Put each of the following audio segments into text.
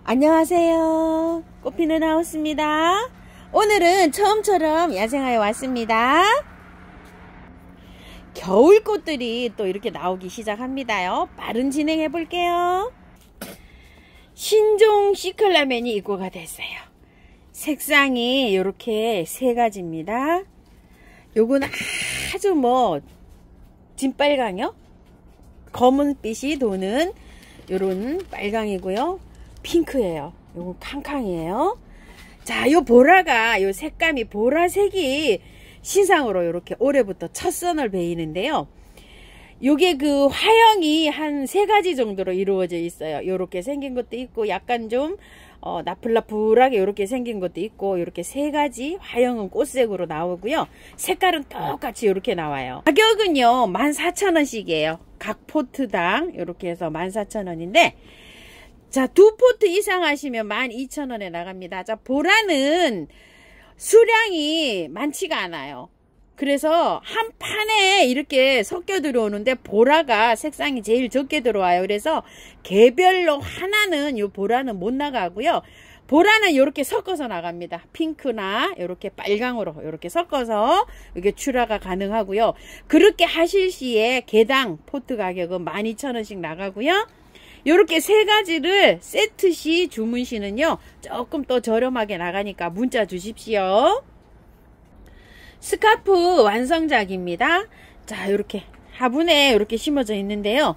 안녕하세요. 꽃피는 하우스입니다. 오늘은 처음처럼 야생화에 왔습니다. 겨울꽃들이 또 이렇게 나오기 시작합니다요. 빠른 진행해 볼게요. 신종 시클라멘이 입고가 됐어요. 색상이 이렇게 세 가지입니다. 요건 아주 진빨강이요. 검은빛이 도는 요런 빨강이고요. 핑크예요. 요거 캉캉이에요. 자, 요 보라가 요 색감이 보라색이 신상으로 이렇게 올해부터 첫 선을 베이는데요. 요게 그 화형이 한 세 가지 정도로 이루어져 있어요. 요렇게 생긴 것도 있고 약간 좀 나풀나풀하게 요렇게 생긴 것도 있고 요렇게 세 가지 화형은 꽃색으로 나오고요. 색깔은 똑같이 요렇게 나와요. 가격은요 14,000원씩이에요. 각 포트당 요렇게 해서 14,000원인데 자, 두 포트 이상 하시면 12,000원에 나갑니다. 자, 보라는 수량이 많지가 않아요. 그래서 한 판에 이렇게 섞여 들어오는데 보라가 색상이 제일 적게 들어와요. 그래서 개별로 하나는 요 보라는 못 나가고요. 보라는 이렇게 섞어서 나갑니다. 핑크나 이렇게 빨강으로 이렇게 섞어서 이게 출하가 가능하고요. 그렇게 하실 시에 개당 포트 가격은 12,000원씩 나가고요. 요렇게 세 가지를 세트시 주문 시는요 조금 더 저렴하게 나가니까 문자 주십시오. 스카프 완성작입니다. 자, 요렇게 화분에 이렇게 심어져 있는데요.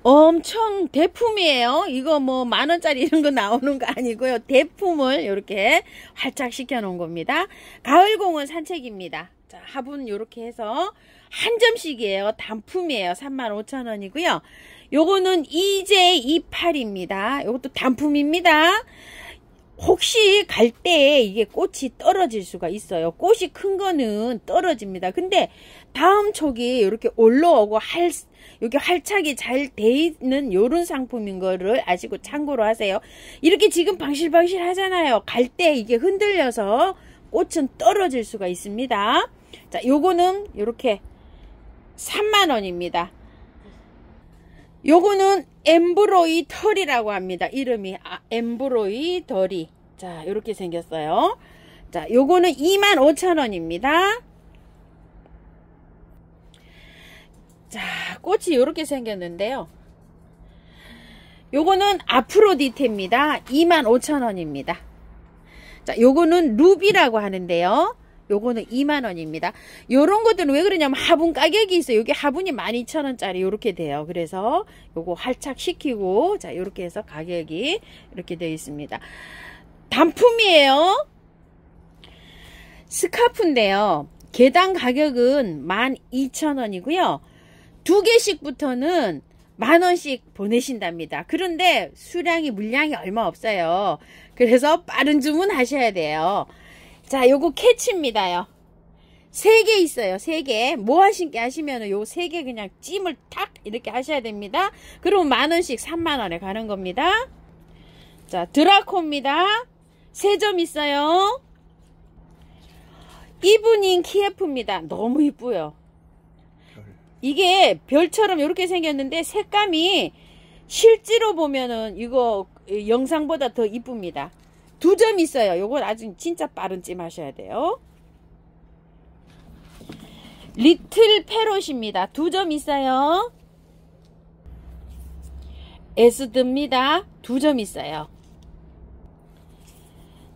엄청 대품이에요. 이거 10,000원짜리 이런 거 나오는 거 아니고요. 대품을 이렇게 활짝 시켜 놓은 겁니다. 가을공원 산책입니다. 자, 화분 요렇게 해서 한 점씩이에요. 단품이에요. 35,000원이고요. 요거는 EJ28입니다. 요것도 단품입니다. 혹시 갈 때 이게 꽃이 떨어질 수가 있어요. 꽃이 큰 거는 떨어집니다. 근데 다음 촉이 이렇게 올라오고 여기 활착이 잘 돼 있는 요런 상품인 거를 아시고 참고로 하세요. 이렇게 지금 방실방실 하잖아요. 갈 때 이게 흔들려서 꽃은 떨어질 수가 있습니다. 자, 요거는 이렇게 30,000원입니다. 요거는 엠브로이 털이라고 합니다. 이름이 엠브로이 털이. 자, 요렇게 생겼어요. 자, 요거는 25,000원입니다. 자, 꽃이 요렇게 생겼는데요. 요거는 아프로디테입니다. 25,000원입니다. 자, 요거는 루비라고 하는데요. 요거는 20,000원입니다. 요런 것들은 왜 그러냐면 화분 가격이 있어요. 여기 화분이 12,000원짜리 요렇게 돼요. 그래서 요거 활착시키고 자, 요렇게 해서 가격이 이렇게 되어 있습니다. 단품이에요. 스카프인데요. 개당 가격은 12,000원이고요. 두 개씩부터는 10,000원씩 보내신답니다. 그런데 물량이 얼마 없어요. 그래서 빠른 주문 하셔야 돼요. 자, 요거 캐치입니다요. 3개 있어요. 3개. 모아신게 하시면은 요 3개 그냥 찜을 탁 이렇게 하셔야 됩니다. 그러면 10,000원씩 30,000원에 가는 겁니다. 자, 드라코입니다. 3점 있어요. 이브닝 키에프입니다. 너무 이쁘요. 이게 별처럼 이렇게 생겼는데 색감이 실제로 보면은 이거 영상보다 더 이쁩니다. 2점 있어요. 요건 아주 진짜 빠른 찜 하셔야 돼요. 리틀 페롯입니다. 2점 있어요. 에스드입니다. 2점 있어요.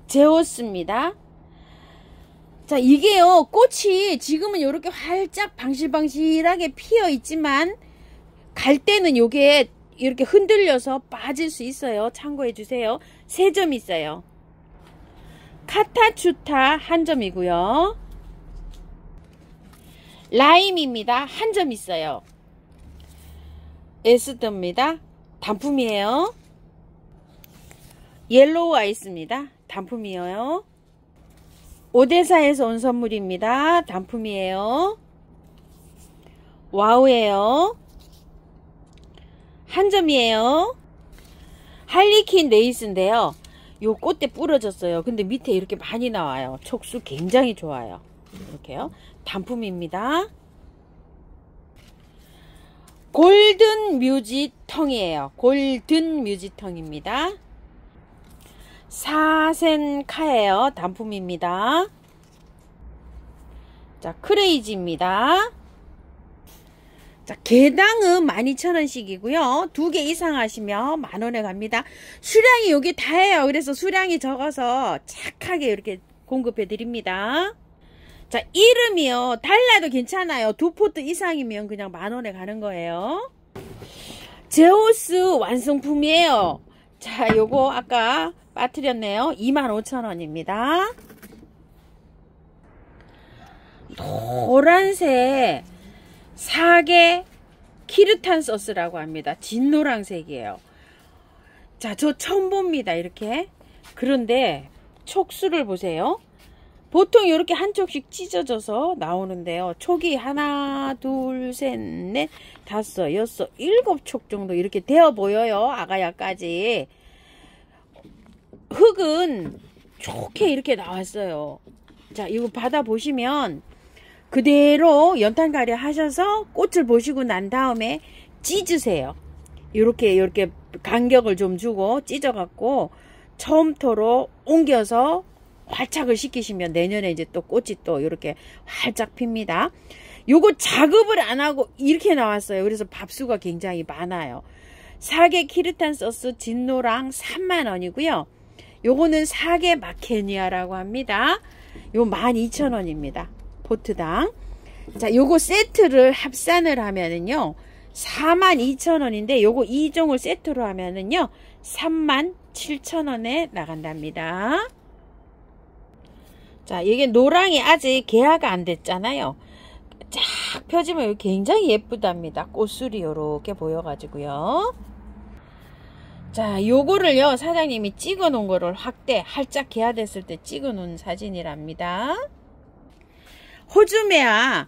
제오스입니다. 자, 이게요 꽃이 지금은 이렇게 활짝 방실방실하게 피어 있지만 갈 때는 요게 이렇게 흔들려서 빠질 수 있어요. 참고해 주세요. 3점 있어요. 카타추타 1점이고요. 라임입니다. 1점 있어요. 에스더입니다. 단품이에요. 옐로우 아이스입니다. 단품이에요. 오데사에서 온 선물입니다. 단품이에요. 와우예요. 1점이에요. 할리퀸 레이스인데요. 요 꽃대 부러졌어요. 근데 밑에 이렇게 많이 나와요. 촉수 굉장히 좋아요. 이렇게요. 단품입니다. 골든 뮤지텅이에요. 골든 뮤지텅입니다. 사센카예요. 단품입니다. 자, 크레이지입니다. 자, 개당은 12,000원씩이고요. 2개 이상 하시면 만원에 갑니다. 수량이 여기 다예요. 그래서 수량이 적어서 착하게 이렇게 공급해 드립니다. 자, 이름이요. 달라도 괜찮아요. 2포트 이상이면 그냥 만원에 가는 거예요. 제오스 완성품이에요. 자, 요거 아까 빠뜨렸네요. 25,000원입니다. 노란색 사계 키르탄 소스라고 합니다. 진노란색이에요. 자, 저 처음 봅니다. 이렇게. 그런데 촉수를 보세요. 보통 이렇게 한쪽씩 찢어져서 나오는데요. 촉이 하나, 둘, 셋, 넷, 다섯, 여섯, 7촉 정도 이렇게 되어 보여요. 아가야까지. 흙은 좋게 이렇게 나왔어요. 자, 이거 받아보시면 그대로 연탄가리 하셔서 꽃을 보시고 난 다음에 찢으세요. 이렇게 간격을 좀 주고 찢어갖고 처음토로 옮겨서 활착을 시키시면 내년에 이제 또 꽃이 또 이렇게 활짝 핍니다. 요거 작업을 안 하고 이렇게 나왔어요. 그래서 밥수가 굉장히 많아요. 사계 키르탄 소스 진노랑 3만원이고요. 요거는 사계 마케니아라고 합니다. 요 12,000원입니다. 포트당. 자, 요거 세트를 합산을 하면은요 42,000원인데 요거 2종을 세트로 하면은요 37,000원에 나간답니다. 자, 이게 노랑이 아직 개화가 안 됐잖아요. 쫙 펴지면 굉장히 예쁘답니다. 꽃술이 요렇게 보여가지고요. 자, 요거를요 사장님이 찍어 놓은 거를 확대 활짝 개화됐을 때 찍어 놓은 사진이랍니다. 호주메아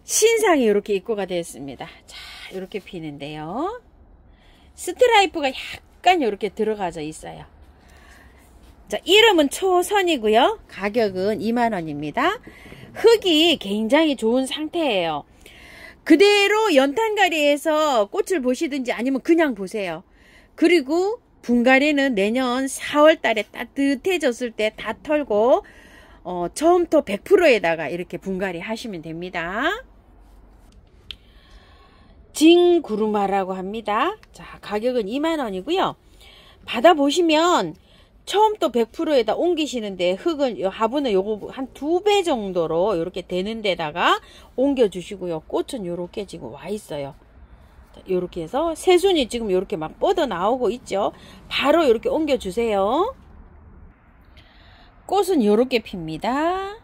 신상이 이렇게 입고가 되었습니다. 자, 이렇게 피는데요. 스트라이프가 약간 이렇게 들어가져 있어요. 자, 이름은 초선이고요. 가격은 2만원입니다. 흙이 굉장히 좋은 상태예요. 그대로 연탄가리에서 꽃을 보시든지 아니면 그냥 보세요. 그리고 분갈이는 내년 4월 달에 따뜻해졌을 때 다 털고 처음부터 100%에다가 이렇게 분갈이 하시면 됩니다. 징구르마라고 합니다. 자, 가격은 2만원이고요. 받아보시면 처음부터 100%에다 옮기시는데 흙은 화분은 요거 한 2배 정도로 이렇게 되는 데다가 옮겨 주시고요. 꽃은 요렇게 지금 와 있어요. 요렇게 해서 새순이 지금 요렇게 막 뻗어 나오고 있죠. 바로 이렇게 옮겨 주세요. 꽃은 요렇게 핍니다.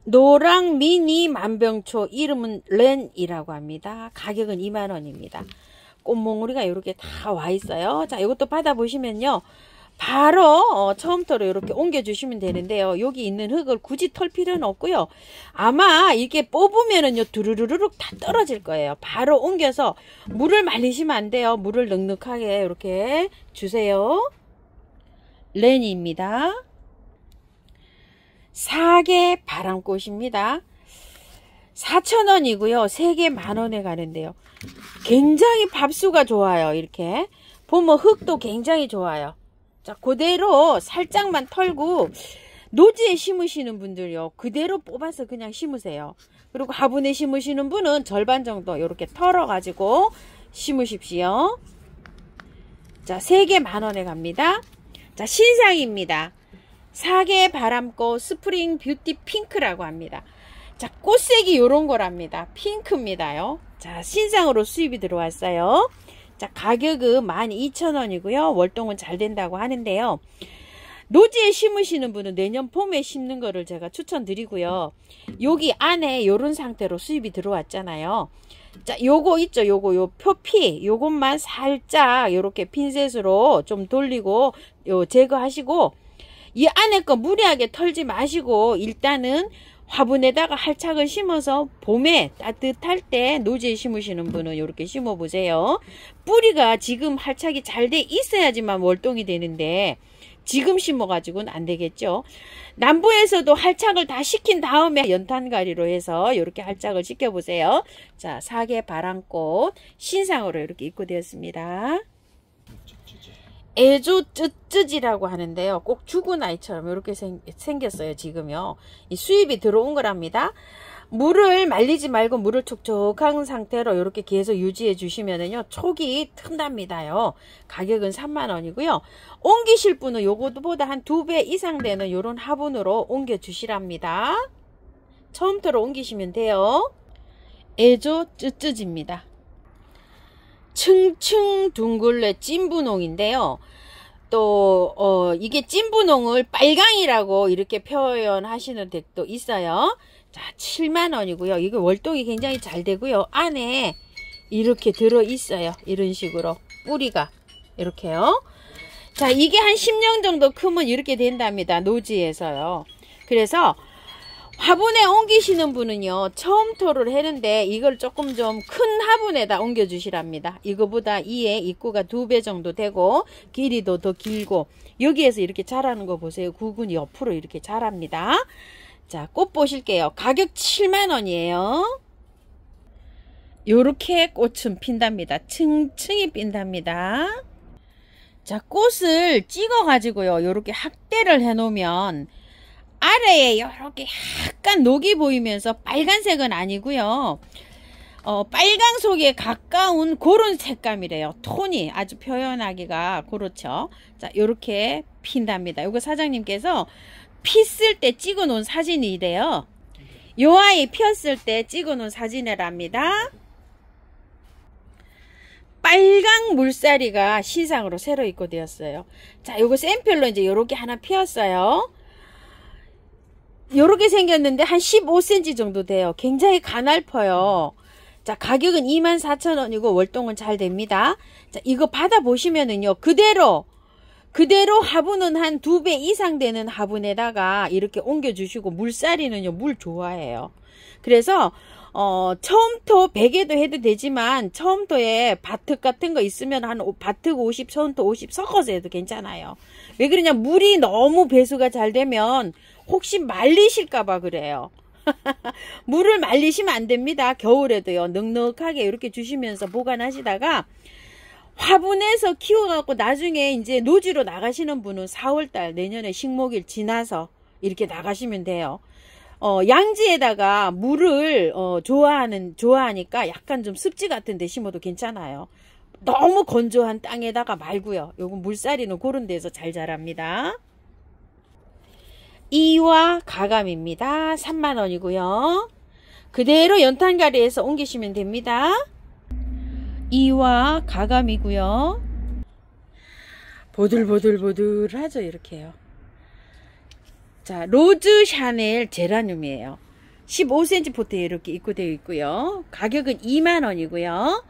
노랑 미니 만병초 이름은 렌이라고 합니다. 가격은 2만원입니다. 꽃몽우리가 이렇게 다 와 있어요. 자, 이것도 받아보시면요. 바로 처음부터 이렇게 옮겨주시면 되는데요. 여기 있는 흙을 굳이 털 필요는 없고요. 아마 이렇게 뽑으면은요 두루루룩 다 떨어질 거예요. 바로 옮겨서 물을 말리시면 안 돼요. 물을 넉넉하게 이렇게 주세요. 렌입니다. 사계 바람꽃입니다. 4,000원이고요. 3개 만원에 가는데요. 굉장히 밥수가 좋아요. 이렇게 보면 흙도 굉장히 좋아요. 자, 그대로 살짝만 털고 노지에 심으시는 분들요. 그대로 뽑아서 그냥 심으세요. 그리고 화분에 심으시는 분은 절반 정도 이렇게 털어가지고 심으십시오. 자, 3개 만원에 갑니다. 자, 신상입니다. 사계 바람꽃 스프링 뷰티 핑크라고 합니다. 자, 꽃색이 요런 거랍니다. 핑크입니다요. 자, 신상으로 수입이 들어왔어요. 자, 가격은 12,000원이고요. 월동은 잘 된다고 하는데요. 노지에 심으시는 분은 내년 봄에 심는 거를 제가 추천드리고요. 여기 안에 요런 상태로 수입이 들어왔잖아요. 자, 요거 있죠. 요 표피 요것만 살짝 요렇게 핀셋으로 좀 돌리고 제거하시고 이 안에 거 무리하게 털지 마시고 일단은 화분에다가 활착을 심어서 봄에 따뜻할 때 노지에 심으시는 분은 이렇게 심어 보세요. 뿌리가 지금 활착이 잘 돼 있어야지만 월동이 되는데 지금 심어 가지고는 안 되겠죠. 남부에서도 활착을 다 시킨 다음에 연탄가리로 해서 이렇게 활착을 시켜 보세요. 자, 사계 바람꽃 신상으로 이렇게 입고되었습니다. 애조 쯔쯔지라고 하는데요. 꼭 죽은 아이처럼 이렇게 생겼어요. 지금요. 이 수입이 들어온 거랍니다. 물을 말리지 말고 물을 촉촉한 상태로 이렇게 계속 유지해 주시면은요, 촉이 튼답니다요. 가격은 3만원이고요. 옮기실 분은 요것보다 한 2배 이상 되는 요런 화분으로 옮겨 주시랍니다. 처음부터 옮기시면 돼요. 애조 쯔쯔지입니다. 층층 둥글레 찐분홍인데요. 또 이게 찐분홍을 빨강이라고 이렇게 표현하시는 덱도 있어요. 자, 7만원이고요. 이거 월동이 굉장히 잘 되고요. 안에 이렇게 들어 있어요. 이런 식으로 뿌리가 이렇게요. 자, 이게 한 10년 정도 크면 이렇게 된답니다. 노지에서요. 그래서 화분에 옮기시는 분은요, 처음토를 했는데 이걸 조금 좀 큰 화분에다 옮겨 주시랍니다. 이거보다 이에 입구가 2배 정도 되고 길이도 더 길고 여기에서 이렇게 자라는 거 보세요. 구근이 옆으로 이렇게 자랍니다. 자, 꽃 보실게요. 가격 7만원이에요. 요렇게 꽃은 핀답니다. 층층이 핀답니다. 자, 꽃을 찍어 가지고요, 요렇게 확대를 해 놓으면 아래에 이렇게 약간 녹이 보이면서 빨간색은 아니고요. 빨강 속에 가까운 그런 색감이래요. 톤이 아주 표현하기가 그렇죠. 자, 이렇게 핀답니다. 이거 사장님께서 폈을 때 찍어 놓은 사진이래요. 요 아이 폈을 때 찍어 놓은 사진이랍니다. 빨강 물살이가 시상으로 새로 입고되었어요. 자, 요거 샘플로 이제 요렇게 하나 피었어요. 요렇게 생겼는데 한 15cm 정도 돼요. 굉장히 가냘퍼요. 자, 가격은 24,000원이고 월동은 잘 됩니다. 자, 이거 받아보시면은요, 그대로 화분은 한 2배 이상 되는 화분에다가 이렇게 옮겨주시고, 물살이는요, 물 좋아해요. 그래서 처음토 100에도 해도 되지만 처음토에 바특 같은 거 있으면 한 바특 50, 처음토 50 섞어서 해도 괜찮아요. 왜 그러냐, 물이 너무 배수가 잘 되면 혹시 말리실까봐 그래요. 물을 말리시면 안 됩니다. 겨울에도요, 넉넉하게 이렇게 주시면서 보관하시다가 화분에서 키워갖고 나중에 이제 노지로 나가시는 분은 4월달 내년에 식목일 지나서 이렇게 나가시면 돼요. 양지에다가 물을 좋아하니까 약간 좀 습지 같은 데 심어도 괜찮아요. 너무 건조한 땅에다가 말고요. 요건 물살이는 그런 데서 잘 자랍니다. 이와 가감입니다. 3만원이고요. 그대로 연탄가리에서 옮기시면 됩니다. 이와 가감이고요. 보들보들보들하죠. 이렇게요. 자, 로즈 샤넬 제라늄이에요. 15cm 포트에 이렇게 입고되어 있고요. 가격은 2만원이고요.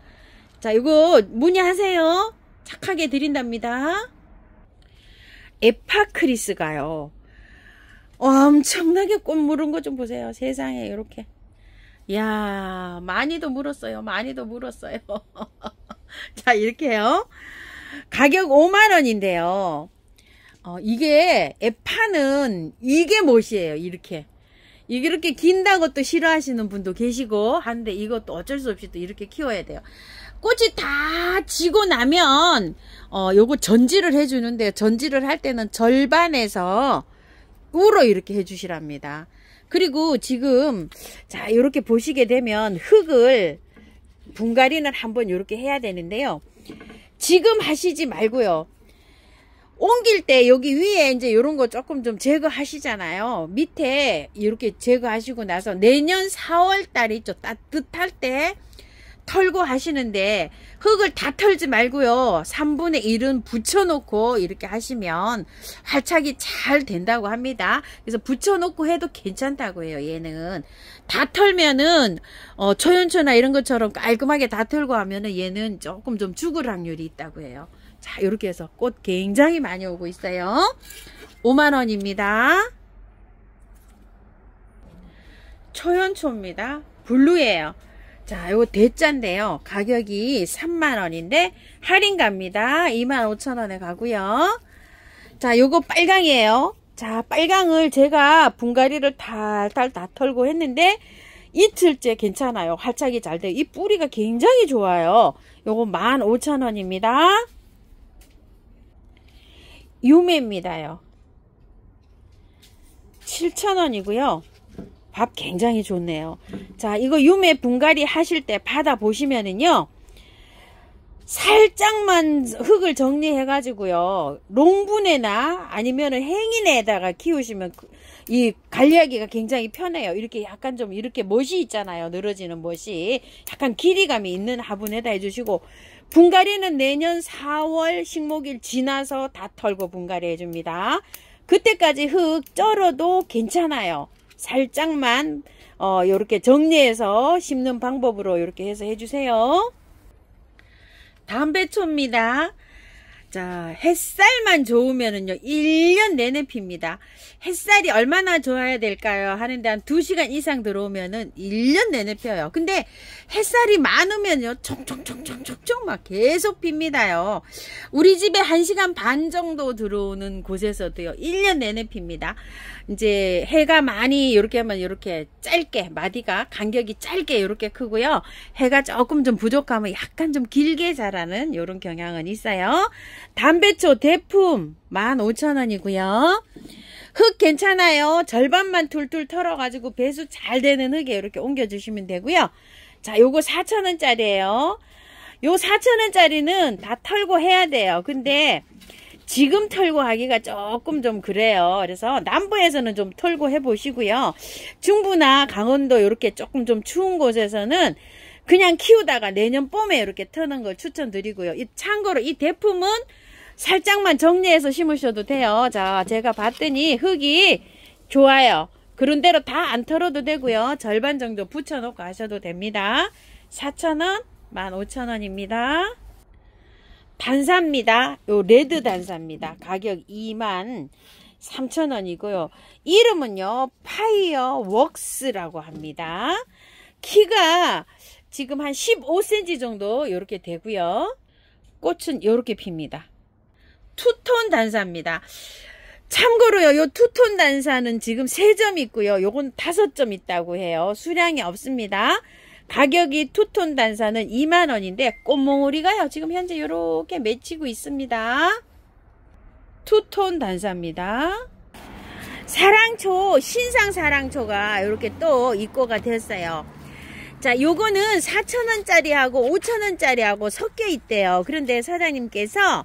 자, 이거 문의하세요. 착하게 드린답니다. 에파크리스가요, 엄청나게 꽃 무른 거 좀 보세요. 세상에 이렇게. 이야, 많이도 물었어요. 많이도 물었어요. 자, 이렇게요. 가격 5만원인데요. 이게 에파는 이게 못이에요. 이렇게. 이렇게 긴다고 또 싫어하시는 분도 계시고 한데 이것도 어쩔 수 없이 또 이렇게 키워야 돼요. 꽃이 다 지고 나면 요거 전지를 해주는데, 전지를 할 때는 절반에서 우로 이렇게 해주시랍니다. 그리고 지금 자, 이렇게 보시게 되면 흙을 분갈이는 한번 이렇게 해야 되는데요. 지금 하시지 말고요. 옮길 때 여기 위에 이제 이런 거 조금 좀 제거하시잖아요. 밑에 이렇게 제거하시고 나서 내년 4월 달이 좀 따뜻할 때 털고 하시는데, 흙을 다 털지 말고요. 3분의 1은 붙여놓고 이렇게 하시면 활착이 잘 된다고 합니다. 그래서 붙여놓고 해도 괜찮다고 해요. 얘는 다 털면은 초연초나 이런 것처럼 깔끔하게 다 털고 하면은 얘는 조금 좀 죽을 확률이 있다고 해요. 자, 이렇게 해서 꽃 굉장히 많이 오고 있어요. 5만원입니다. 초연초입니다. 블루예요. 자, 요거 대짜인데요. 가격이 3만원인데 할인 갑니다. 25,000원에 가고요. 자, 요거 빨강이에요. 자, 빨강을 제가 분갈이를 탈탈 다 털고 했는데 이틀째 괜찮아요. 활착이 잘 돼요. 이 뿌리가 굉장히 좋아요. 요거 15,000원입니다. 유매입니다요. 7,000원이고요. 밥 굉장히 좋네요. 자, 이거 유매 분갈이 하실 때 받아 보시면은요, 살짝만 흙을 정리해 가지고요, 롱분에나 아니면은 행인에다가 키우시면 이 관리하기가 굉장히 편해요. 이렇게 약간 좀 이렇게 못이 있잖아요. 늘어지는 못이 약간 길이감이 있는 화분에다 해주시고, 분갈이는 내년 4월 식목일 지나서 다 털고 분갈이 해줍니다. 그때까지 흙 쩔어도 괜찮아요. 살짝만 요렇게 정리해서 심는 방법으로 이렇게 해서 해주세요. 담배초입니다. 자, 햇살만 좋으면은요, 1년 내내 핍니다. 햇살이 얼마나 좋아야 될까요? 하는데 한 2시간 이상 들어오면은 1년 내내 펴요. 근데 햇살이 많으면요, 총총총총총총 막 계속 핍니다요. 우리 집에 1시간 반 정도 들어오는 곳에서도요, 1년 내내 핍니다. 이제 해가 많이 이렇게 하면 이렇게 짧게, 마디가 간격이 짧게 이렇게 크고요. 해가 조금 좀 부족하면 약간 좀 길게 자라는 이런 경향은 있어요. 담배초 대품 15,000원이고요. 흙 괜찮아요. 절반만 툴툴 털어가지고 배수 잘 되는 흙에 이렇게 옮겨주시면 되고요. 자, 요거 4,000원짜리예요. 요 4,000원짜리는 다 털고 해야 돼요. 근데 지금 털고 하기가 조금 좀 그래요. 그래서 남부에서는 좀 털고 해보시고요. 중부나 강원도 이렇게 조금 좀 추운 곳에서는 그냥 키우다가 내년 봄에 이렇게 터는 걸 추천드리고요. 참고로 이 대품은 살짝만 정리해서 심으셔도 돼요. 자, 제가 봤더니 흙이 좋아요. 그런 대로 다 안 털어도 되고요. 절반 정도 붙여놓고 하셔도 됩니다. 4,000원, 15,000원입니다. 단사입니다. 요 레드 단사입니다. 가격 23,000원이고요. 이름은요, 파이어 웍스라고 합니다. 키가 지금 한 15cm 정도 이렇게 되고요. 꽃은 이렇게 핍니다. 투톤 단사입니다. 참고로요, 요 투톤 단사는 지금 3점 있고요. 요건 5점 있다고 해요. 수량이 없습니다. 가격이 투톤 단사는 2만원인데 꽃몽우리가요, 지금 현재 요렇게 맺히고 있습니다. 투톤 단사입니다. 사랑초, 신상 사랑초가 이렇게 또 입고가 됐어요. 자, 요거는 4,000원짜리하고 5,000원짜리하고 섞여 있대요. 그런데 사장님께서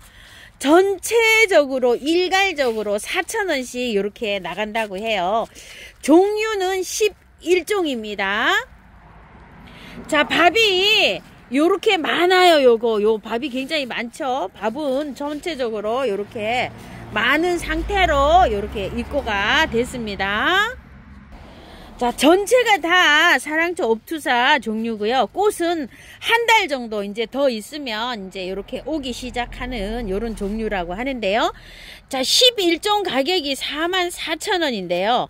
전체적으로 일괄적으로 4,000원씩 이렇게 나간다고 해요. 종류는 11종입니다. 자, 밥이 요렇게 많아요. 요 밥이 굉장히 많죠. 밥은 전체적으로 요렇게 많은 상태로 요렇게 입고가 됐습니다. 자, 전체가 다 사랑초 옵투사 종류고요. 꽃은 한 달 정도 이제 더 있으면 이제 이렇게 오기 시작하는 요런 종류라고 하는데요. 자, 11종 가격이 44,000원인데요.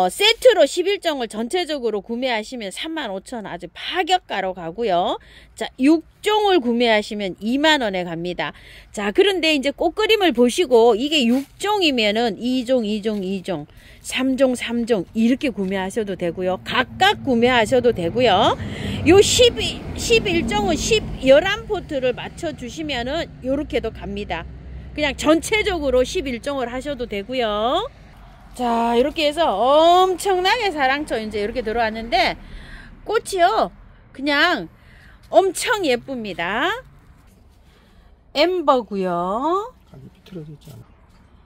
세트로 11종을 전체적으로 구매하시면 35,000원 아주 파격가로 가고요. 자, 6종을 구매하시면 2만원에 갑니다. 자, 그런데 이제 꽃그림을 보시고 이게 6종이면은 2종, 2종, 2종, 3종, 3종 이렇게 구매하셔도 되고요. 각각 구매하셔도 되고요. 요 11종은 11포트를 맞춰주시면은 요렇게도 갑니다. 그냥 전체적으로 11종을 하셔도 되고요. 자, 이렇게 해서 엄청나게 사랑초 이제 이렇게 들어왔는데 꽃이요, 그냥 엄청 예쁩니다. 엠버고요.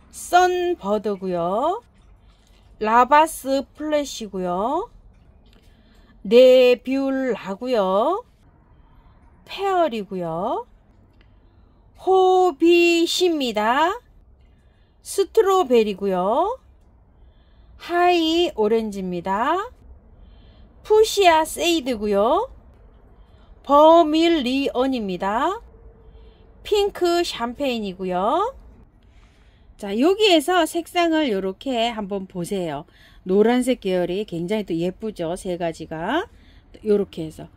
선버드고요. 라바스 플래시고요. 네뷸라고요. 페어리고요. 호빗입니다. 스트로베리고요. 하이 오렌지입니다. 푸시아 세이드고요. 버밀리언입니다. 핑크 샴페인이고요. 자, 여기에서 색상을 이렇게 한번 보세요. 노란색 계열이 굉장히 또 예쁘죠. 세 가지가 이렇게 해서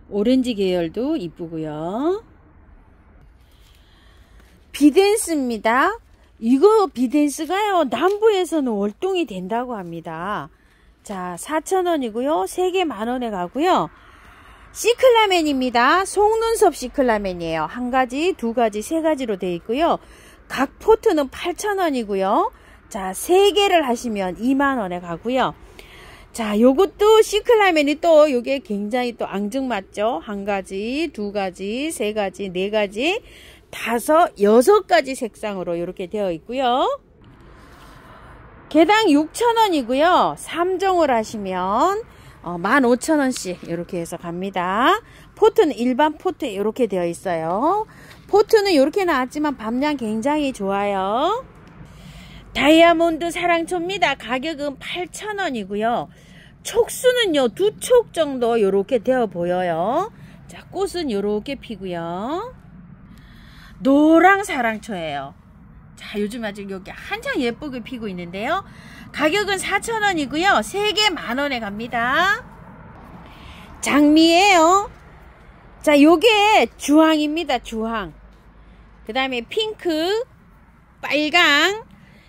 오렌지 계열도 이쁘고요. 비덴스입니다. 이거 비덴스가요, 남부에서는 월동이 된다고 합니다. 자, 4,000원이고요. 3개 만원에 가고요. 시클라멘입니다. 속눈썹 시클라멘이에요. 한 가지, 두 가지, 세 가지로 되어 있고요. 각 포트는 8,000원이고요. 자, 3개를 하시면 2만원에 가고요. 자, 요것도 시클라멘이 또 요게 굉장히 또 앙증맞죠. 1가지, 2가지, 3가지, 4가지, 5, 6가지 색상으로 이렇게 되어 있고요. 개당 6,000원이고요. 3종을 하시면 15,000원씩 이렇게 해서 갑니다. 포트는 일반 포트에 이렇게 되어 있어요. 포트는 이렇게 나왔지만 밤양 굉장히 좋아요. 다이아몬드 사랑초입니다. 가격은 8,000원이고요. 촉수는요 2촉 정도 이렇게 되어 보여요. 자, 꽃은 이렇게 피고요. 노랑 사랑초예요. 자, 요즘 아직 여기 한창 예쁘게 피고 있는데요. 가격은 4,000원이고요. 3개 만원에 갑니다. 장미예요. 자, 요게 주황입니다. 주황. 그 다음에 핑크, 빨강.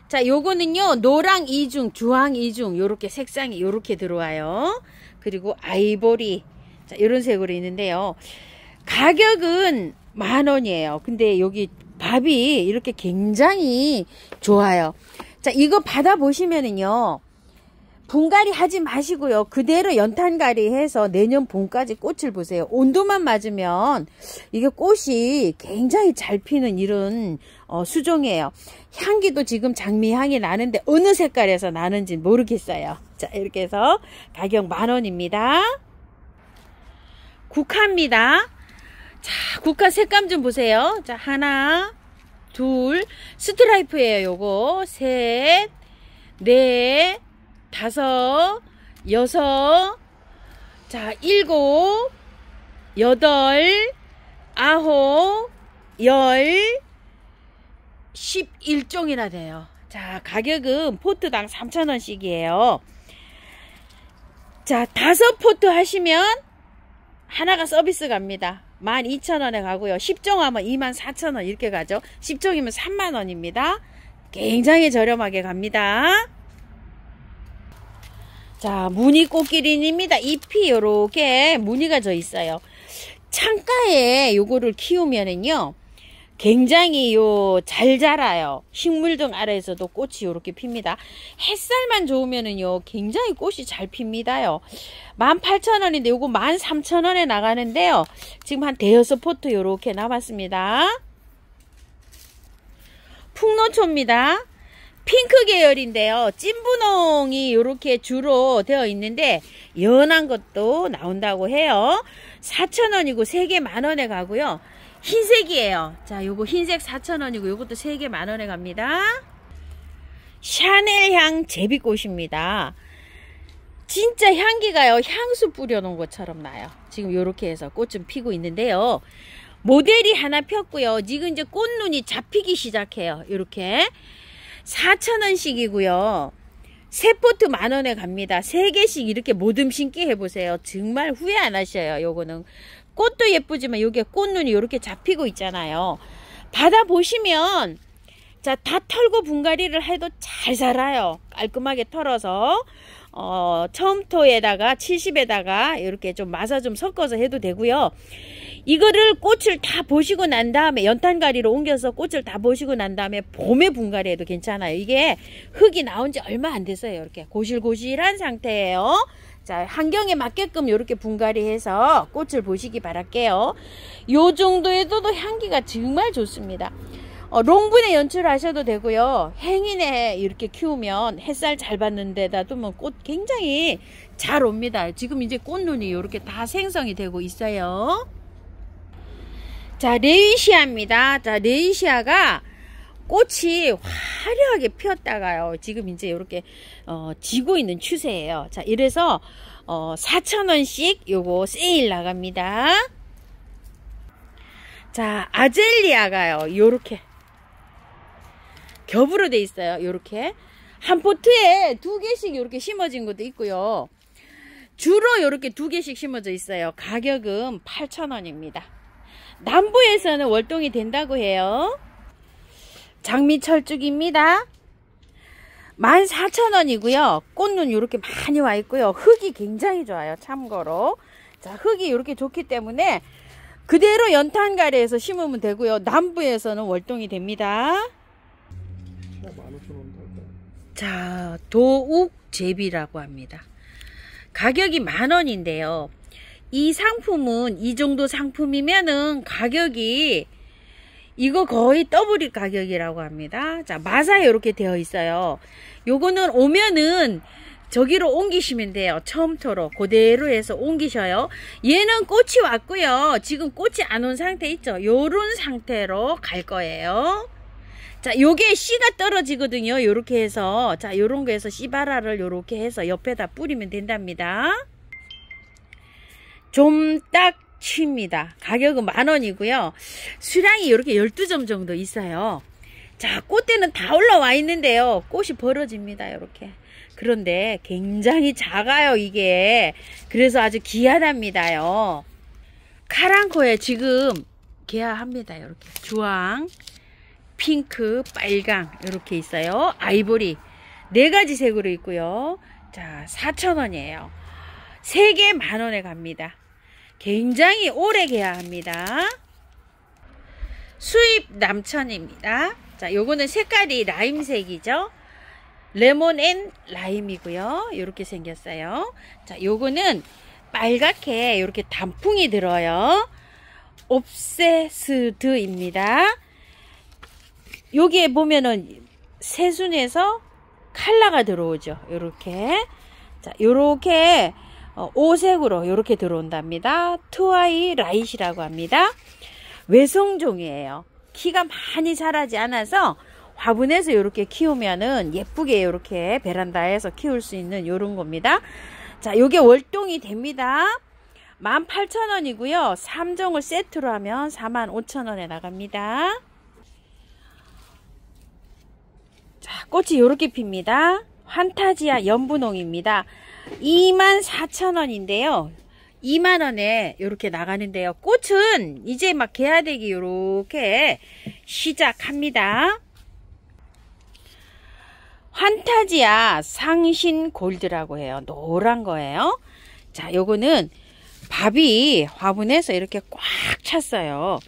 자, 요거는요 노랑 2중, 주황 2중 요렇게 색상이 요렇게 들어와요. 그리고 아이보리, 자, 요런 색으로 있는데요. 가격은 10,000원이에요. 근데 여기 밥이 이렇게 굉장히 좋아요. 자, 이거 받아보시면은요 분갈이 하지 마시고요. 그대로 연탄갈이 해서 내년 봄까지 꽃을 보세요. 온도만 맞으면 이게 꽃이 굉장히 잘 피는 이런 수종이에요. 향기도 지금 장미 향이 나는데 어느 색깔에서 나는지 모르겠어요. 자, 이렇게 해서 가격 10,000원입니다. 국화입니다. 자, 국화 색감 좀 보세요. 자, 하나, 둘, 스트라이프예요. 요거 셋, 넷, 5, 6, 자, 7, 8, 9, 10, 11종이나 돼요. 자, 가격은 포트당 3,000원씩이에요. 자, 5포트 하시면 하나가 서비스 갑니다. 12,000원에 가고요. 10종 하면 24,000원 이렇게 가죠. 10종이면 30,000원입니다. 굉장히 저렴하게 갑니다. 자, 무늬 꽃기린입니다. 잎이 요렇게 무늬가 져 있어요. 창가에 요거를 키우면은요 굉장히 잘 자라요. 식물등 아래에서도 꽃이 요렇게 핍니다. 햇살만 좋으면은요 굉장히 꽃이 잘 핍니다요. 18,000원인데 요거 13,000원에 나가는데요. 지금 한 5포트 요렇게 남았습니다. 풍노초입니다. 핑크 계열인데요. 찐분홍이 이렇게 주로 되어 있는데 연한 것도 나온다고 해요. 4,000원이고 3개 만원에 가고요. 흰색이에요. 자, 요거 흰색 4,000원이고 요것도 3개 만원에 갑니다. 샤넬향 제비꽃입니다. 진짜 향기가요. 향수 뿌려놓은 것처럼 나요. 지금 요렇게 해서 꽃 좀 피고 있는데요. 모델이 하나 폈고요. 지금 이제 꽃눈이 잡히기 시작해요. 요렇게 4,000원씩이고요. 3포트 만원에 갑니다. 3개씩 이렇게 모듬 심기 해보세요. 정말 후회 안 하셔요. 요거는 꽃도 예쁘지만 요게 꽃눈이 이렇게 잡히고 있잖아요. 받아보시면 자, 다 털고 분갈이를 해도 잘 자라요. 깔끔하게 털어서 처음토에다가 70에다가 이렇게 좀 마사 좀 섞어서 해도 되고요. 이거를 꽃을 다 보시고 난 다음에 연탄가리로 옮겨서 꽃을 다 보시고 난 다음에 봄에 분갈이 해도 괜찮아요. 이게 흙이 나온 지 얼마 안 됐어요. 이렇게 고실고실한 상태예요. 자, 환경에 맞게끔 이렇게 분갈이 해서 꽃을 보시기 바랄게요. 요 정도에도 향기가 정말 좋습니다. 롱분에 연출하셔도 되고요. 행인에 이렇게 키우면 햇살 잘 받는 데다 두면 꽃 굉장히 잘 옵니다. 지금 이제 꽃눈이 이렇게 다 생성이 되고 있어요. 자, 레이시아입니다. 자, 레이시아가 꽃이 화려하게 피었다가요. 지금 이제 이렇게 지고 있는 추세예요. 자, 이래서 4,000원씩 요거 세일 나갑니다. 자, 아젤리아가요. 요렇게 겹으로 돼 있어요. 요렇게 한 포트에 2개씩 요렇게 심어진 것도 있고요. 주로 요렇게 2개씩 심어져 있어요. 가격은 8,000원입니다. 남부에서는 월동이 된다고 해요. 장미철쭉입니다. 14,000원이고요. 꽃눈 이렇게 많이 와 있고요. 흙이 굉장히 좋아요. 참고로. 자, 흙이 이렇게 좋기 때문에 그대로 연탄가리에서 심으면 되고요. 남부에서는 월동이 됩니다. 자, 도욱제비라고 합니다. 가격이 10,000원인데요. 이 상품은 이 정도 상품이면은 가격이 이거 거의 더블일 가격이라고 합니다. 자, 마사에 이렇게 되어 있어요. 요거는 오면은 저기로 옮기시면 돼요. 처음부터 그대로 해서 옮기셔요. 얘는 꽃이 왔고요. 지금 꽃이 안 온 상태 있죠. 요런 상태로 갈 거예요. 자, 요게 씨가 떨어지거든요. 요렇게 해서, 자, 요런 거 해서 씨바라를 요렇게 해서 옆에다 뿌리면 된답니다. 좀딱치입니다. 가격은 10,000원이고요. 수량이 이렇게 12점 정도 있어요. 자, 꽃대는 다 올라와 있는데요. 꽃이 벌어집니다. 이렇게. 그런데 굉장히 작아요, 이게. 그래서 아주 귀하답니다요. 카랑코에 지금 개화합니다. 이렇게 주황, 핑크, 빨강 이렇게 있어요. 아이보리 4가지 색으로 있고요. 자, 4,000원이에요. 3개 10,000원에 갑니다. 굉장히 오래 개화합니다. 수입 남천입니다. 자, 요거는 색깔이 라임색이죠. 레몬 앤 라임이고요. 이렇게 생겼어요. 자, 요거는 빨갛게 이렇게 단풍이 들어요. 옵세스드입니다. 여기에 보면은 새순에서 칼라가 들어오죠. 요렇게. 자, 요렇게 5색으로 요렇게 들어온답니다. 트와이 라이시라고 합니다. 외성종이에요. 키가 많이 자라지 않아서 화분에서 이렇게 키우면은 예쁘게 이렇게 베란다에서 키울 수 있는 요런 겁니다. 자, 요게 월동이 됩니다. 18,000원이고요. 3종을 세트로 하면 45,000원에 나갑니다. 자, 꽃이 요렇게 핍니다. 환타지아 연분홍입니다. 24,000원인데요. 20,000원에 요렇게 나가는데요. 꽃은 이제 막 개화되기 요렇게 시작합니다. 환타지아 상신 골드라고 해요. 노란 거예요. 자, 요거는 밥이 화분에서 이렇게 꽉 찼어요.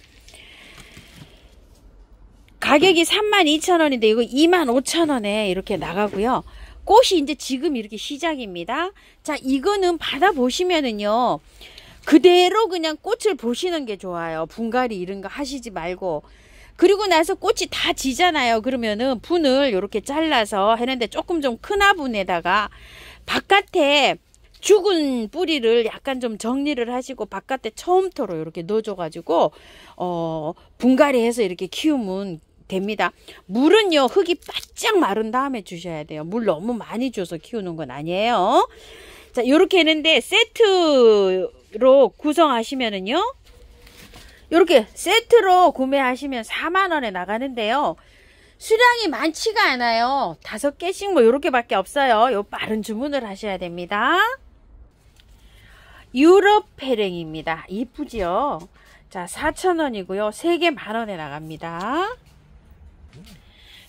가격이 32,000원인데 이거 25,000원에 이렇게 나가고요. 꽃이 이제 지금 이렇게 시작입니다. 자, 이거는 받아보시면은요, 그대로 그냥 꽃을 보시는 게 좋아요. 분갈이 이런 거 하시지 말고. 그리고 나서 꽃이 다 지잖아요. 그러면은 분을 이렇게 잘라서 했는데 조금 좀 큰 화분에다가 바깥에 죽은 뿌리를 약간 좀 정리를 하시고 바깥에 처음부터 이렇게 넣어줘가지고 분갈이 해서 이렇게 키우면 됩니다. 물은요, 흙이 바짝 마른 다음에 주셔야 돼요. 물 너무 많이 줘서 키우는 건 아니에요. 자, 이렇게 했는데 세트로 구성하시면은요, 이렇게 세트로 구매하시면 40,000원에 나가는데요. 수량이 많지가 않아요. 5개씩 뭐 요렇게 밖에 없어요. 요 빠른 주문을 하셔야 됩니다. 유럽 페랭입니다. 이쁘지요? 자, 4,000원이고요. 3개 10,000원에 나갑니다.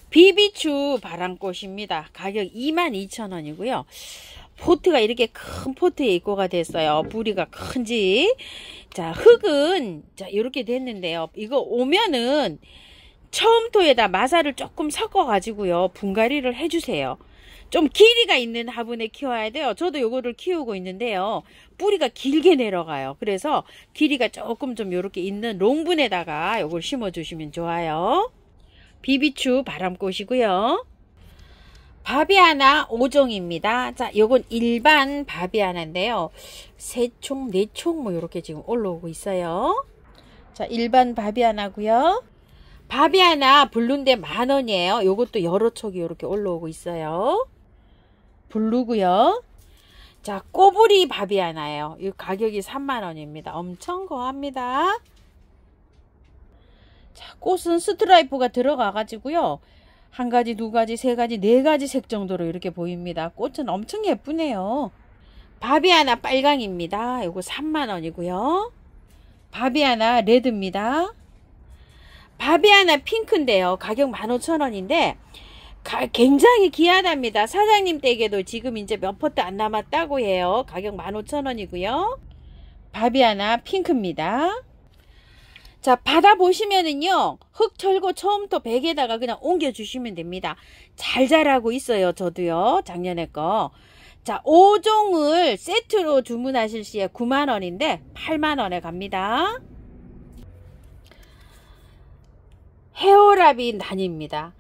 비비추 바람꽃입니다. 가격 22,000원이고요. 포트가 이렇게 큰 포트에 입고가 됐어요. 부리가 큰지. 자, 흙은 자, 이렇게 됐는데요. 이거 오면은 처음토에다 마사를 조금 섞어 가지고요, 분갈이를 해주세요. 좀 길이가 있는 화분에 키워야 돼요. 저도 요거를 키우고 있는데요, 뿌리가 길게 내려가요. 그래서 길이가 조금 좀 요렇게 있는 롱분에다가 요걸 심어 주시면 좋아요. 비비추 바람꽃이고요. 바비아나 5종입니다. 자, 요건 일반 바비아나인데요. 3총, 4총 뭐 요렇게 지금 올라오고 있어요. 자, 일반 바비아나고요. 바비아나 블루인데 10,000원이에요. 요것도 여러 촉이 요렇게 올라오고 있어요. 블루고요. 자, 꼬부리 바비아나예요. 이 가격이 30,000원입니다. 엄청 거합니다. 자, 꽃은 스트라이프가 들어가 가지고요, 1가지, 2가지, 3가지, 4가지 색 정도로 이렇게 보입니다. 꽃은 엄청 예쁘네요. 바비아나 빨강입니다. 요거 30,000원이고요. 바비아나 레드입니다. 바비아나 핑크인데요. 가격 15,000원인데 굉장히 귀하답니다. 사장님 댁에도 지금 이제 몇 포트 안 남았다고 해요. 가격 15,000원이고요. 바비아나 핑크입니다. 자, 받아보시면은요, 흙 털고 처음부터 백에다가 그냥 옮겨주시면 됩니다. 잘 자라고 있어요. 저도요, 작년에 거. 자, 5종을 세트로 주문하실 시에 9만원인데 8만원에 갑니다. 헤어라비 난입니다.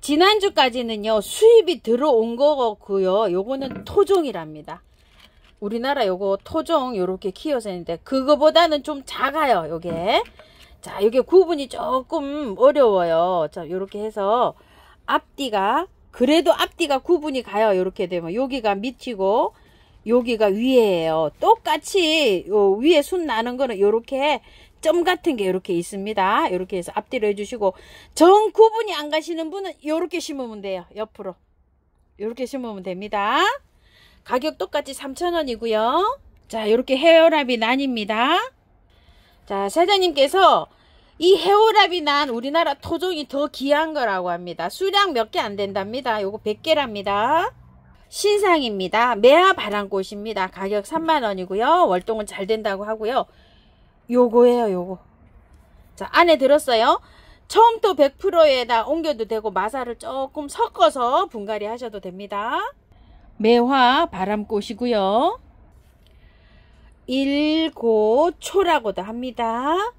지난주까지는요, 수입이 들어온 거고요. 요거는 토종이랍니다. 우리나라 요거 토종 요렇게 키워서 했는데 그거보다는 좀 작아요. 요게. 자, 요게 구분이 조금 어려워요. 자, 요렇게 해서 앞뒤가 그래도 앞뒤가 구분이 가요. 요렇게 되면 여기가 밑이고 여기가 위에예요. 똑같이 요 위에 순 나는 거는 요렇게 점 같은 게 요렇게 있습니다. 요렇게 해서 앞뒤로 해주시고 정 구분이 안 가시는 분은 요렇게 심으면 돼요. 옆으로 요렇게 심으면 됩니다. 가격 똑같이 3,000원이고요. 자, 요렇게 헤어라비 난입니다. 자, 사장님께서 이 헤어라비 난 우리나라 토종이 더 귀한 거라고 합니다. 수량 몇 개 안 된답니다. 요거 100개랍니다. 신상입니다. 매화 바람꽃입니다. 가격 3만원이고요. 월동은 잘 된다고 하고요. 요거예요, 요거. 자, 안에 들었어요. 처음부터 100%에다 옮겨도 되고 마사를 조금 섞어서 분갈이 하셔도 됩니다. 매화 바람꽃이고요. 일고초라고도 합니다.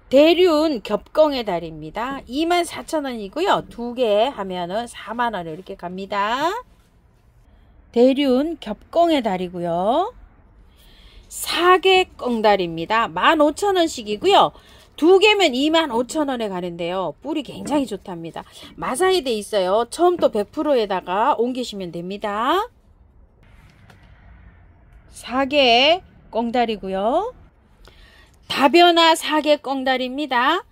대륜 겹공의 달입니다. 24,000원이고요. 2개 하면은 4만원 이렇게 갑니다. 대륜 겹공의 달이고요. 4개 꽁달입니다. 15,000원씩이고요. 2개면 25,000원에 가는데요. 뿔이 굉장히 좋답니다. 마사이 돼 있어요. 처음부터 100%에다가 옮기시면 됩니다. 4개 꽁달이고요. 다변화 4개 꽁달입니다.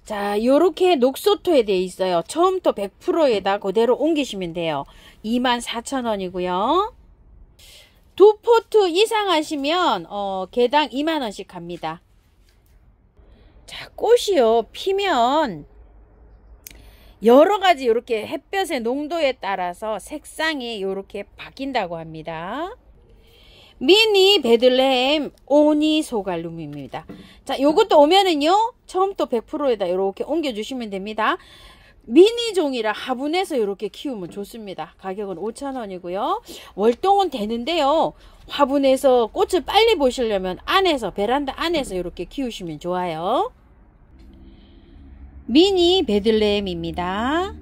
자, 요렇게 녹소토에 되어 있어요. 처음부터 100%에다 그대로 옮기시면 돼요. 24,000원이고요. 2포트 이상 하시면 개당 2만원씩 갑니다. 자, 꽃이요 피면 여러가지 이렇게 햇볕의 농도에 따라서 색상이 이렇게 바뀐다고 합니다. 미니 베들레헴 오니 소갈룸입니다. 자, 요것도 오면은요 처음부터 100%에다 이렇게 옮겨주시면 됩니다. 미니종이라 화분에서 이렇게 키우면 좋습니다. 가격은 5,000원이고요. 월동은 되는데요. 화분에서 꽃을 빨리 보시려면 안에서 베란다 안에서 이렇게 키우시면 좋아요. 미니 베들레헴입니다.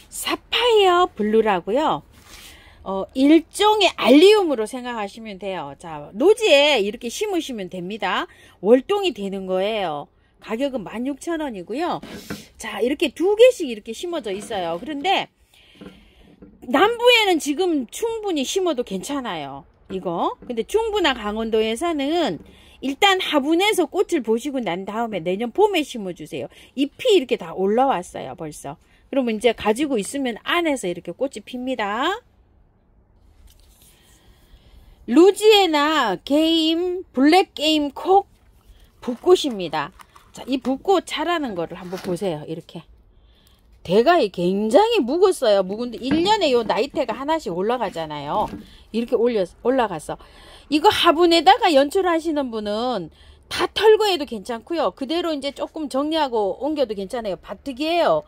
사파이어 블루라고요. 일종의 알리움으로 생각하시면 돼요. 자, 노지에 이렇게 심으시면 됩니다. 월동이 되는 거예요. 가격은 16,000원이고요. 자, 이렇게 2개씩 이렇게 심어져 있어요. 그런데 남부에는 지금 충분히 심어도 괜찮아요. 이거. 근데 중부나 강원도에서는 일단 화분에서 꽃을 보시고 난 다음에 내년 봄에 심어주세요. 잎이 이렇게 다 올라왔어요. 벌써. 그러면 이제 가지고 있으면 안에서 이렇게 꽃이 핍니다. 루지애나 게임 블랙 게임 콕 붓꽃입니다. 자, 이 붓꽃 자라는 거를 한번 보세요. 이렇게 대가이 굉장히 묵었어요. 묵은데 1년에 요 나이테가 하나씩 올라가잖아요. 이렇게 올라갔어. 이거 화분에다가 연출하시는 분은 다 털고 해도 괜찮고요. 그대로 이제 조금 정리하고 옮겨도 괜찮아요. 밭뜨기예요.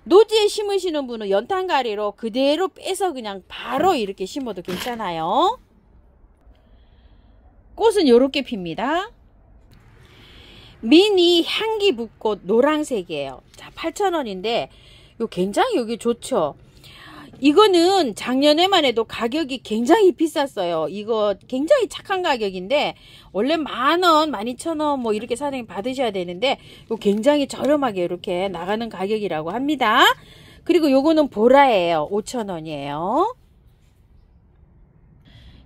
노지에 심으시는 분은 연탄가리로 그대로 빼서 그냥 바로 이렇게 심어도 괜찮아요. 꽃은 요렇게 핍니다. 미니 향기 붓꽃 노란색이에요. 자, 8,000원인데 요 굉장히 여기 좋죠. 이거는 작년에만 해도 가격이 굉장히 비쌌어요. 이거 굉장히 착한 가격인데 원래 만원, 12,000원 뭐 이렇게 사장님 받으셔야 되는데 요 굉장히 저렴하게 이렇게 나가는 가격이라고 합니다. 그리고 요거는 보라예요. 5,000원이에요.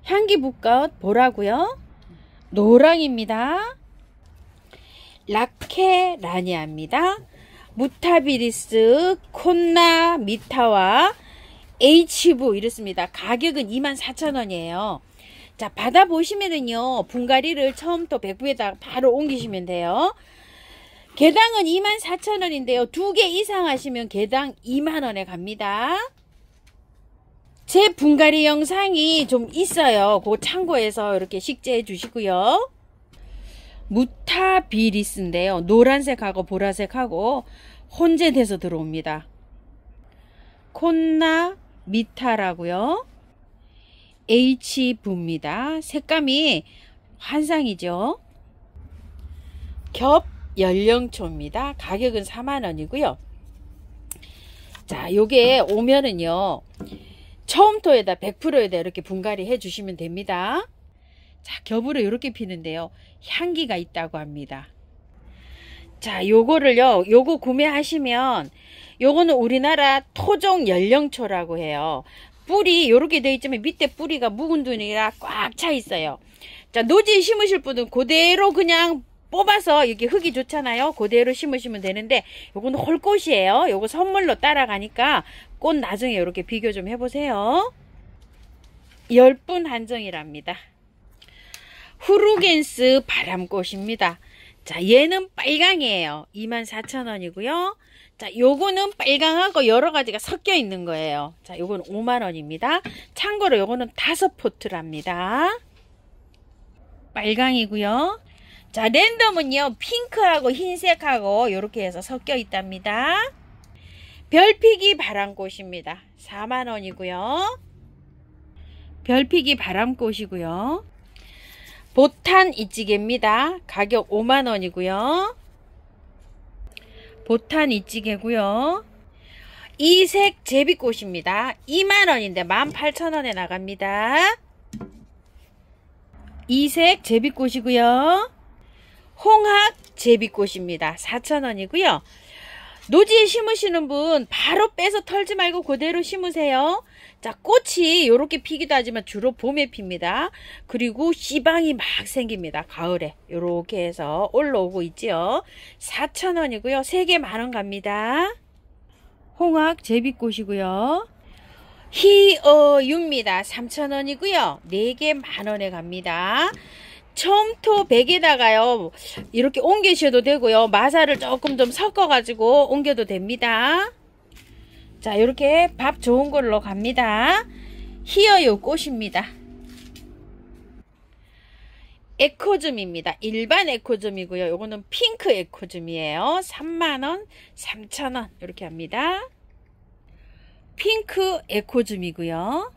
향기 붓꽃 보라고요. 노랑입니다. 라케라니아입니다. 무타비리스, 콘나, 미타와 H부 이렇습니다. 가격은 24,000원이에요. 자, 받아보시면은요 분갈이를 처음부터 100부에다 바로 옮기시면 돼요. 개당은 24,000원인데요 2개 이상 하시면 개당 2만원에 갑니다. 제 분갈이 영상이 좀 있어요. 그거 참고해서 이렇게 식재해 주시고요. 무타비리스인데요. 노란색하고 보라색하고 혼재돼서 들어옵니다. 콘나 미타라고요. H부입니다. 색감이 환상이죠. 겹 연령초입니다. 가격은 4만원이고요. 자, 요게 오면은요, 처음토에다 100%에다 이렇게 분갈이 해 주시면 됩니다. 자, 겹으로 이렇게 피는데요, 향기가 있다고 합니다. 자, 요거를요, 요거 구매하시면, 요거는 우리나라 토종 연령초라고 해요. 뿌리 요렇게 되어 있지만 밑에 뿌리가 묵은 dun이라 꽉 차 있어요. 자, 노지에 심으실 분은 그대로 그냥 뽑아서 이렇게 흙이 좋잖아요. 그대로 심으시면 되는데, 요거는 홀꽃이에요. 요거 선물로 따라가니까 꽃 나중에 이렇게 비교 좀 해보세요. 10분 한정이랍니다. 후루겐스 바람꽃입니다. 자, 얘는 빨강이에요. 24,000원이고요. 자, 요거는 빨강하고 여러 가지가 섞여 있는 거예요. 자, 요건 5만원입니다. 참고로 요거는 5포트랍니다. 빨강이고요. 자, 랜덤은요, 핑크하고 흰색하고 요렇게 해서 섞여 있답니다. 별피기 바람꽃입니다. 4만원이고요. 별피기 바람꽃이고요. 보탄 이찌개입니다. 가격 5만원이고요. 보탄 이찌개고요. 이색 제비꽃입니다. 2만원인데 18,000원에 나갑니다. 이색 제비꽃이고요. 홍학 제비꽃입니다. 4,000원이고요. 노지에 심으시는 분 바로 빼서 털지 말고 그대로 심으세요. 자, 꽃이 이렇게 피기도 하지만 주로 봄에 핍니다. 그리고 씨방이 막 생깁니다. 가을에 이렇게 해서 올라오고 있지요. 4,000원이고요. 3개 만원 갑니다. 홍학 제비꽃이고요. 희어유입니다. 3,000원이고요. 4개 만원에 갑니다. 첨토 100에다가요 이렇게 옮기셔도 되고요, 마사를 조금 좀 섞어 가지고 옮겨도 됩니다. 자, 이렇게 밥 좋은 걸로 갑니다. 희어요 꽃입니다. 에코즘입니다. 일반 에코즘이고요. 요거는 핑크 에코즘이에요. 3만원 3,000원 이렇게 합니다. 핑크 에코즘이고요.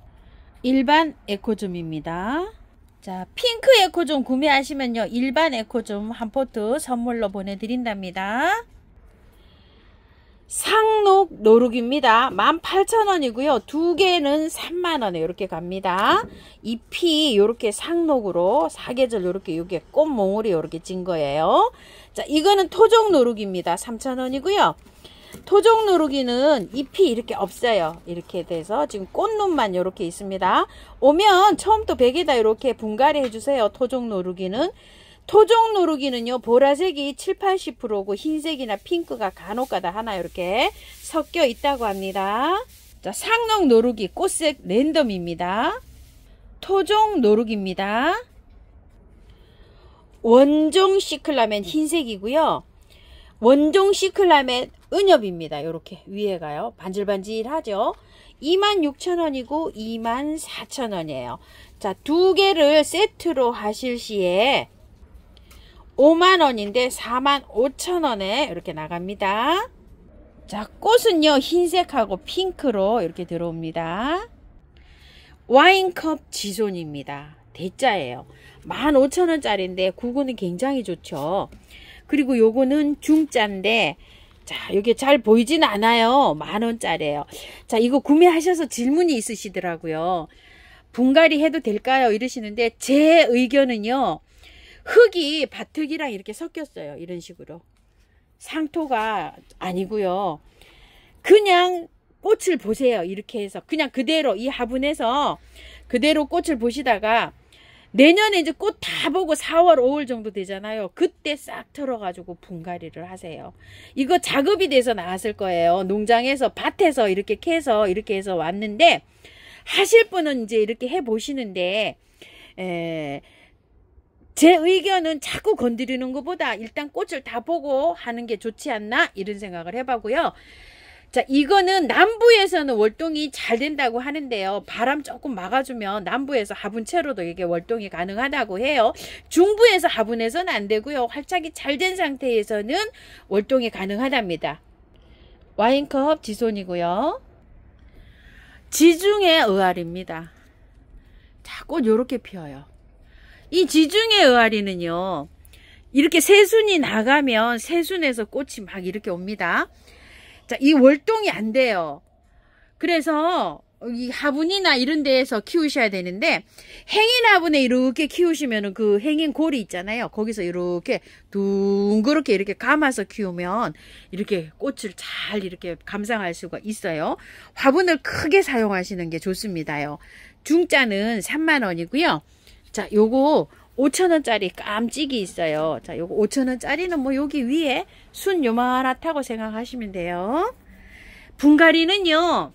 일반 에코즘입니다. 자, 핑크 에코좀 구매하시면요, 일반 에코좀 한 포트 선물로 보내드린답니다. 상록 노룩입니다. 18,000원이고요. 2개는 3만원에 이렇게 갑니다. 잎이 이렇게 상록으로 사계절 이렇게 요게 꽃몽울이 이렇게 찐 거예요. 자, 이거는 토종 노룩입니다. 3,000원이고요. 토종 누르기는 잎이 이렇게 없어요. 이렇게 돼서 지금 꽃눈만 이렇게 있습니다. 오면 처음부터 벽에다 이렇게 분갈이 해주세요. 토종 누르기는. 토종 누르기는요, 보라색이 70~80%고 흰색이나 핑크가 간혹가다 하나 이렇게 섞여 있다고 합니다. 자, 상록 노루기 꽃색 랜덤입니다. 토종 노루기입니다. 원종 시클라멘 흰색이고요. 원종 시클라멘 은엽입니다. 이렇게 위에 가요. 반질반질하죠. 26,000원이고 24,000원이에요. 자, 2개를 세트로 하실 시에 5만원인데 45,000원에 이렇게 나갑니다. 자, 꽃은요, 흰색하고 핑크로 이렇게 들어옵니다. 와인컵 지존입니다. 대자예요. 15,000원짜리인데 구구는 굉장히 좋죠. 그리고 요거는 중자인데, 자, 이게 잘 보이진 않아요. 10,000원짜리예요. 자, 이거 구매하셔서 질문이 있으시더라고요. 분갈이 해도 될까요? 이러시는데, 제 의견은요, 흙이 밭흙이랑 이렇게 섞였어요. 이런 식으로. 상토가 아니고요. 그냥 꽃을 보세요. 이렇게 해서 그냥 그대로 이 화분에서 그대로 꽃을 보시다가 내년에 이제 꽃 다 보고 4월 5월 정도 되잖아요. 그때 싹 털어가지고 분갈이를 하세요. 이거 작업이 돼서 나왔을 거예요. 농장에서 밭에서 이렇게 캐서 이렇게 해서 왔는데, 하실 분은 이제 이렇게 해 보시는데, 제 의견은 자꾸 건드리는 것보다 일단 꽃을 다 보고 하는 게 좋지 않나, 이런 생각을 해보고요. 자, 이거는 남부에서는 월동이 잘 된다고 하는데요. 바람 조금 막아주면 남부에서 화분채로도 이게 월동이 가능하다고 해요. 중부에서 화분에서는 안 되고요. 활착이 잘 된 상태에서는 월동이 가능하답니다. 와인컵 지손이고요. 지중해 의아리입니다. 자, 꽃 요렇게 피어요. 이 지중해 의아리는요, 이렇게 새순이 나가면 새순에서 꽃이 막 이렇게 옵니다. 자, 이 월동이 안 돼요. 그래서 이 화분이나 이런 데에서 키우셔야 되는데, 행인 화분에 이렇게 키우시면은 그 행인 골이 있잖아요. 거기서 이렇게 둥그렇게 이렇게 감아서 키우면 이렇게 꽃을 잘 이렇게 감상할 수가 있어요. 화분을 크게 사용하시는 게 좋습니다요. 중짜는 3만원이고요. 자, 요거 5,000원짜리 깜찍이 있어요. 자, 요거 5,000원짜리는 뭐 여기 위에 순 요만하다고 생각하시면 돼요. 분갈이는요,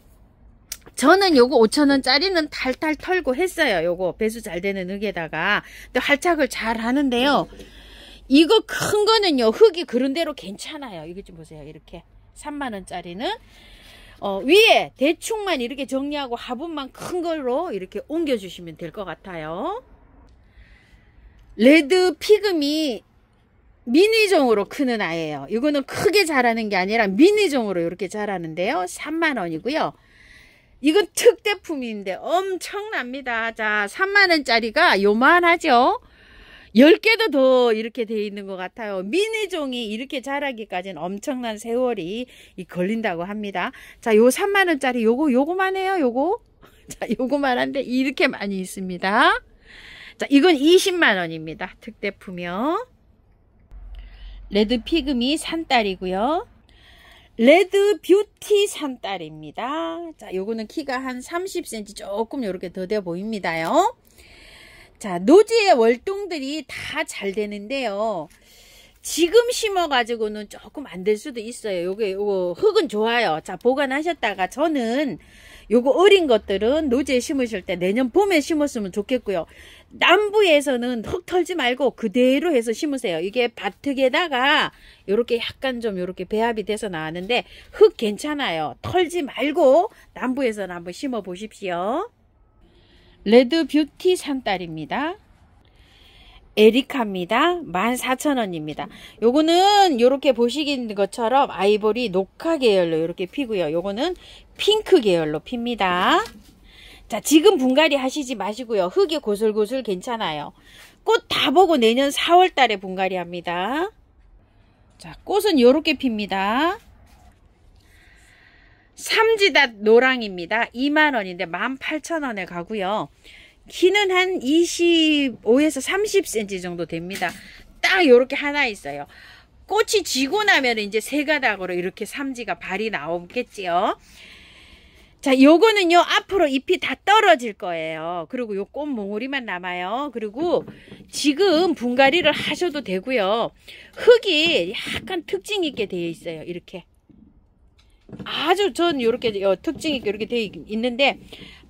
저는 요거 5,000원짜리는 탈탈 털고 했어요. 요거 배수 잘 되는 흙에다가. 근데 활착을 잘 하는데요. 이거 큰 거는요, 흙이 그런 대로 괜찮아요. 이거 좀 보세요. 이렇게 3만원짜리는 위에 대충만 이렇게 정리하고 화분만 큰 걸로 이렇게 옮겨주시면 될 것 같아요. 레드 피그미 미니종으로 크는 아이예요. 이거는 크게 자라는 게 아니라 미니종으로 이렇게 자라는데요. 3만원이고요. 이건 특대품인데 엄청납니다. 자, 3만원짜리가 요만하죠. 10개도 더 이렇게 돼 있는 것 같아요. 미니종이 이렇게 자라기까지는 엄청난 세월이 걸린다고 합니다. 자, 요 3만원짜리 요거만 해요. 요거. 자, 요거만한데 이렇게 많이 있습니다. 자, 이건 20만원입니다. 특대품이요. 레드 피그미 산딸이고요. 레드 뷰티 산딸입니다. 자, 요거는 키가 한 30cm 조금 요렇게 더 돼 보입니다요. 자, 노지의 월동들이 다 잘 되는데요. 지금 심어가지고는 조금 안 될 수도 있어요. 요거 흙은 좋아요. 자, 보관하셨다가 저는 요거 어린 것들은 노지에 심으실 때 내년 봄에 심었으면 좋겠고요. 남부에서는 흙 털지 말고 그대로 해서 심으세요. 이게 밭흙에다가 요렇게 약간 좀 요렇게 배합이 돼서 나왔는데 흙 괜찮아요. 털지 말고 남부에서는 한번 심어 보십시오. 레드 뷰티 산딸입니다. 에리카입니다. 14,000원입니다. 요거는 요렇게 보시는 것처럼 아이보리 녹화 계열로 이렇게 피고요. 요거는 핑크 계열로 핍니다. 자, 지금 분갈이 하시지 마시고요. 흙이 고슬고슬 괜찮아요. 꽃 다 보고 내년 4월 달에 분갈이 합니다. 자, 꽃은 요렇게 핍니다. 삼지닷 노랑입니다. 2만원인데 18,000원에 가고요. 키는 한 25에서 30cm 정도 됩니다. 딱 요렇게 하나 있어요. 꽃이 지고 나면 이제 세 가닥으로 이렇게 삼지가 발이 나오겠지요. 자, 요거는요, 앞으로 잎이 다 떨어질 거예요. 그리고 요 꽃 몽우리만 남아요. 그리고 지금 분갈이를 하셔도 되고요. 흙이 약간 특징 있게 되어 있어요. 이렇게. 아주 전 요렇게 특징 있게 이렇게 되어 있는데,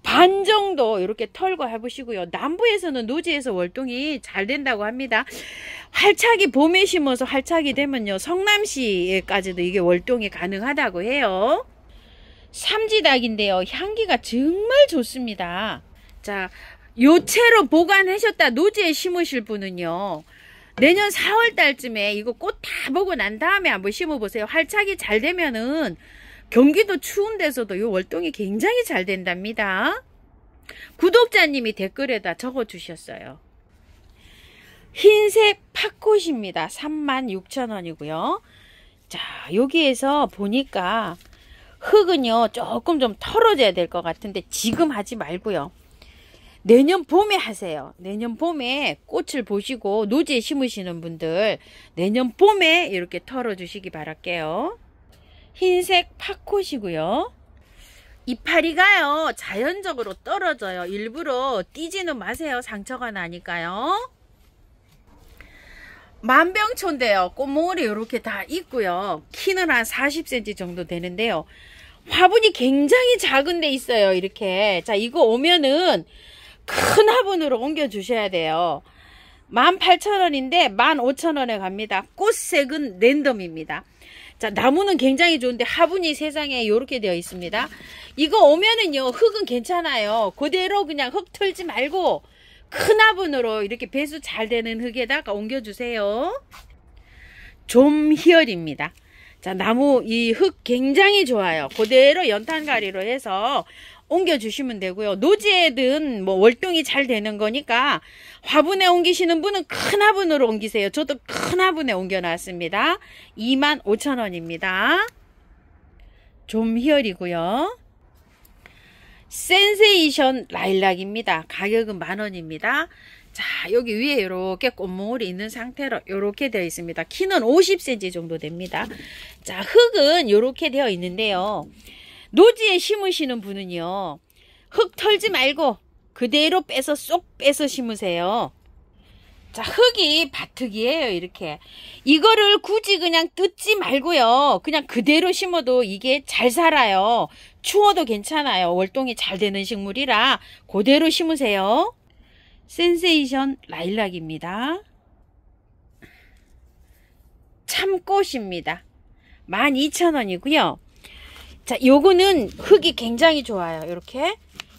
반 정도 이렇게 털고 해보시고요. 남부에서는 노지에서 월동이 잘 된다고 합니다. 활착이 봄에 심어서 활착이 되면요, 성남시에까지도 이게 월동이 가능하다고 해요. 삼지닭인데요, 향기가 정말 좋습니다. 자, 요채로 보관하셨다 노지에 심으실 분은요, 내년 4월 달쯤에 이거 꽃 다 보고 난 다음에 한번 심어보세요. 활착이 잘 되면은 경기도 추운 데서도 요 월동이 굉장히 잘 된답니다. 구독자님이 댓글에다 적어주셨어요. 흰색 팥꽃입니다. 36,000원이고요. 자, 여기에서 보니까 흙은요, 조금 좀 털어져야 될 것 같은데 지금 하지 말고요. 내년 봄에 하세요. 내년 봄에 꽃을 보시고 노지에 심으시는 분들 내년 봄에 이렇게 털어주시기 바랄게요. 흰색 팥꽃이고요. 이파리가요, 자연적으로 떨어져요. 일부러 띄지는 마세요. 상처가 나니까요. 만병초인데요. 꽃몽울이 이렇게 다 있고요. 키는 한 40cm 정도 되는데요. 화분이 굉장히 작은 데 있어요. 이렇게. 자, 이거 오면은 큰 화분으로 옮겨 주셔야 돼요. 18,000원인데 15,000원에 갑니다. 꽃색은 랜덤입니다. 자, 나무는 굉장히 좋은데 화분이 세상에 요렇게 되어 있습니다. 이거 오면은요, 흙은 괜찮아요. 그대로 그냥 흙 털지 말고 큰 화분으로 이렇게 배수 잘 되는 흙에다가 옮겨주세요. 좀희열입니다. 자, 나무 이 흙 굉장히 좋아요. 그대로 연탄가리로 해서 옮겨주시면 되고요. 노지에든 뭐 월동이 잘 되는 거니까 화분에 옮기시는 분은 큰 화분으로 옮기세요. 저도 큰 화분에 옮겨놨습니다. 25,000원입니다. 좀희열이고요. 센세이션 라일락입니다. 가격은 10,000원입니다. 자, 여기 위에 이렇게 꽃몽울이 있는 상태로 이렇게 되어 있습니다. 키는 50cm 정도 됩니다. 자, 흙은 이렇게 되어 있는데요. 노지에 심으시는 분은요, 흙 털지 말고 그대로 빼서 쏙 빼서 심으세요. 자, 흙이 바특이에요. 이렇게 이거를 굳이 그냥 뜯지 말고요, 그냥 그대로 심어도 이게 잘 살아요. 추워도 괜찮아요. 월동이 잘 되는 식물이라 그대로 심으세요. 센세이션 라일락입니다. 참꽃입니다. 12,000원이고요. 자, 요거는 흙이 굉장히 좋아요. 이렇게.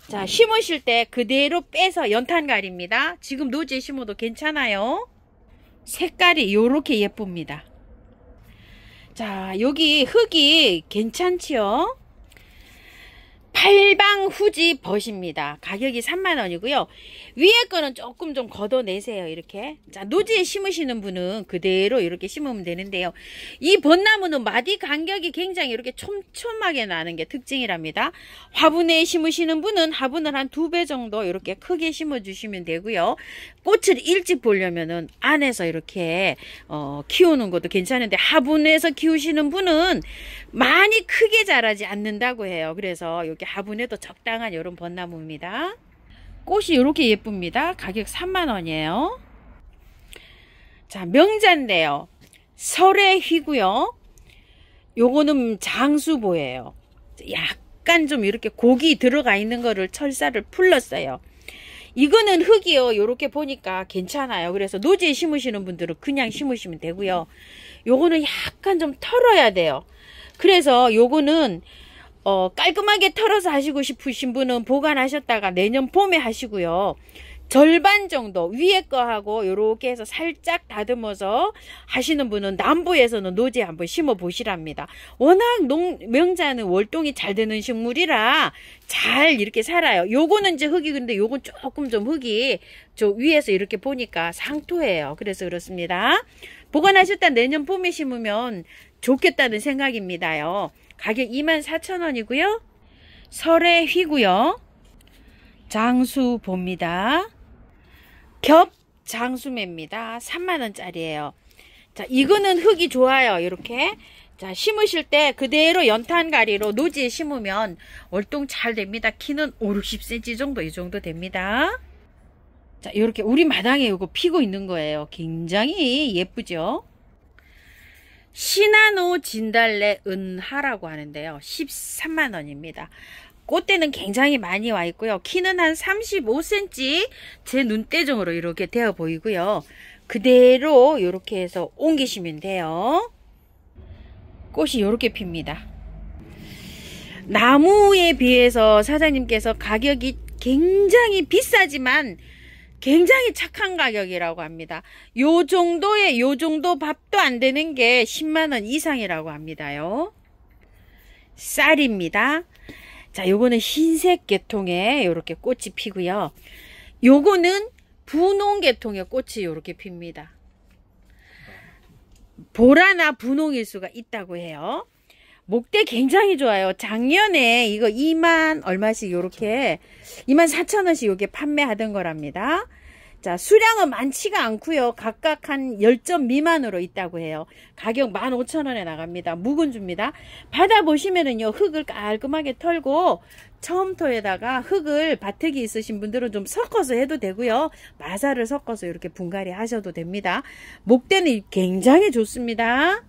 자, 심으실 때 그대로 빼서 연탄가리입니다. 지금 노지에 심어도 괜찮아요. 색깔이 요렇게 예쁩니다. 자, 여기 흙이 괜찮지요? 팔방후지 벗입니다. 가격이 30,000원이고요. 위에 거는 조금 좀 걷어내세요. 이렇게. 자, 노지에 심으시는 분은 그대로 이렇게 심으면 되는데요. 이 벚나무는 마디 간격이 굉장히 이렇게 촘촘하게 나는 게 특징이랍니다. 화분에 심으시는 분은 화분을 한 2배 정도 이렇게 크게 심어 주시면 되고요. 꽃을 일찍 보려면은 안에서 이렇게 키우는 것도 괜찮은데, 화분에서 키우시는 분은 많이 크게 자라지 않는다고 해요. 그래서 이렇게 화분에도 적당한 이런 벚나무입니다. 꽃이 이렇게 예쁩니다. 가격 30,000원이에요. 자, 명자인데요. 설의 휘고요. 요거는 장수보예요. 약간 좀 이렇게 곡이 들어가 있는 거를 철사를 풀렀어요. 이거는 흙이요. 요렇게 보니까 괜찮아요. 그래서 노지에 심으시는 분들은 그냥 심으시면 되고요. 요거는 약간 좀 털어야 돼요. 그래서 요거는 깔끔하게 털어서 하시고 싶으신 분은 보관하셨다가 내년 봄에 하시고요. 절반 정도 위에 거하고 요렇게 해서 살짝 다듬어서 하시는 분은 남부에서는 노지에 한번 심어 보시랍니다. 워낙 명자는 월동이 잘 되는 식물이라 잘 이렇게 살아요. 요거는 이제 흙이, 근데 요건 조금 좀 흙이 저 위에서 이렇게 보니까 상토예요. 그래서 그렇습니다. 보관하셨다 내년 봄에 심으면 좋겠다는 생각입니다요. 가격 24,000원이고요. 설의 휘고요. 장수봅니다. 겹 장수매입니다. 30,000원짜리예요. 자, 이거는 흙이 좋아요. 이렇게. 자, 심으실 때 그대로 연탄가리로 노지에 심으면 월동 잘 됩니다. 키는 50-60cm 정도, 이 정도 됩니다. 자, 이렇게 우리 마당에 이거 피고 있는 거예요. 굉장히 예쁘죠? 시나노 진달래 은하라고 하는데요. 13만원입니다. 꽃대는 굉장히 많이 와 있고요. 키는 한 35cm 제 눈대중으로 이렇게 되어 보이고요. 그대로 이렇게 해서 옮기시면 돼요. 꽃이 이렇게 핍니다. 나무에 비해서 사장님께서 가격이 굉장히 비싸지만 굉장히 착한 가격이라고 합니다. 요 정도 밥도 안 되는 게 10만원 이상이라고 합니다요. 쌀입니다. 자, 요거는 흰색 계통에 요렇게 꽃이 피고요. 요거는 분홍 계통의 꽃이 요렇게 핍니다. 보라나 분홍일 수가 있다고 해요. 목대 굉장히 좋아요. 작년에 이거 2만 얼마씩 요렇게 24,000원씩 요게 판매하던 거랍니다. 자, 수량은 많지가 않고요. 각각 한 10점 미만으로 있다고 해요. 가격 15,000원에 나갑니다. 묵은 줍니다. 받아보시면은요, 흙을 깔끔하게 털고 처음토에다가 흙을 바특이 있으신 분들은 좀 섞어서 해도 되고요. 마사를 섞어서 이렇게 분갈이 하셔도 됩니다. 목대는 굉장히 좋습니다.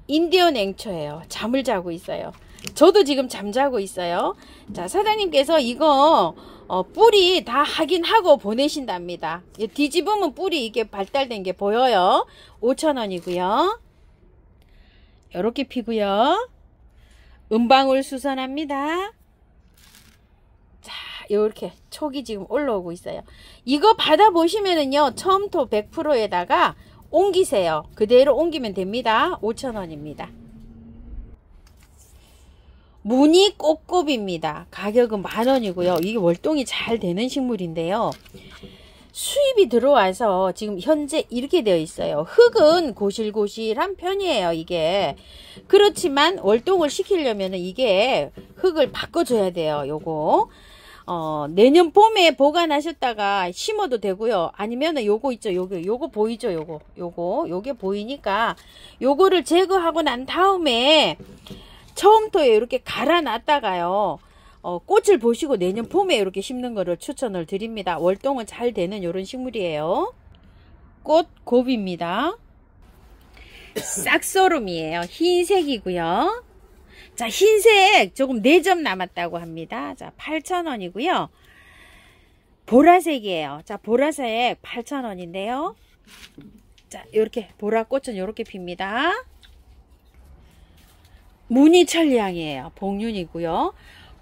인디언 앵초예요. 잠을 자고 있어요. 저도 지금 잠자고 있어요. 자, 사장님께서 이거 뿌리 다 확인하고 보내신답니다. 뒤집으면 뿌리 이게 발달된 게 보여요. 5,000원이고요. 이렇게 피고요. 은방울 수선합니다. 자, 이렇게 촉이 지금 올라오고 있어요. 이거 받아보시면은요, 처음토 100%에다가 옮기세요. 그대로 옮기면 됩니다. 5,000원입니다. 무늬 꽃곱입니다. 가격은 10,000원이고요. 이게 월동이 잘 되는 식물인데요. 수입이 들어와서 지금 현재 이렇게 되어 있어요. 흙은 고실고실한 편이에요. 이게 그렇지만 월동을 시키려면 이게 흙을 바꿔줘야 돼요. 요거 내년 봄에 보관하셨다가 심어도 되고요. 아니면 요거 있죠. 요거 보이죠. 요게 보이니까 요거를 제거하고 난 다음에 처음토에 이렇게 갈아놨다가요. 꽃을 보시고 내년 봄에 이렇게 심는 거를 추천을 드립니다. 월동은 잘 되는 이런 식물이에요. 꽃곱입니다. 싹소름이에요. 흰색이고요. 자, 흰색 조금 4점 남았다고 합니다. 자, 8,000원이고요. 보라색이에요. 자, 보라색 8,000원인데요. 자, 이렇게 보라꽃은 이렇게 핍니다. 무늬 천리향이에요. 복륜이고요.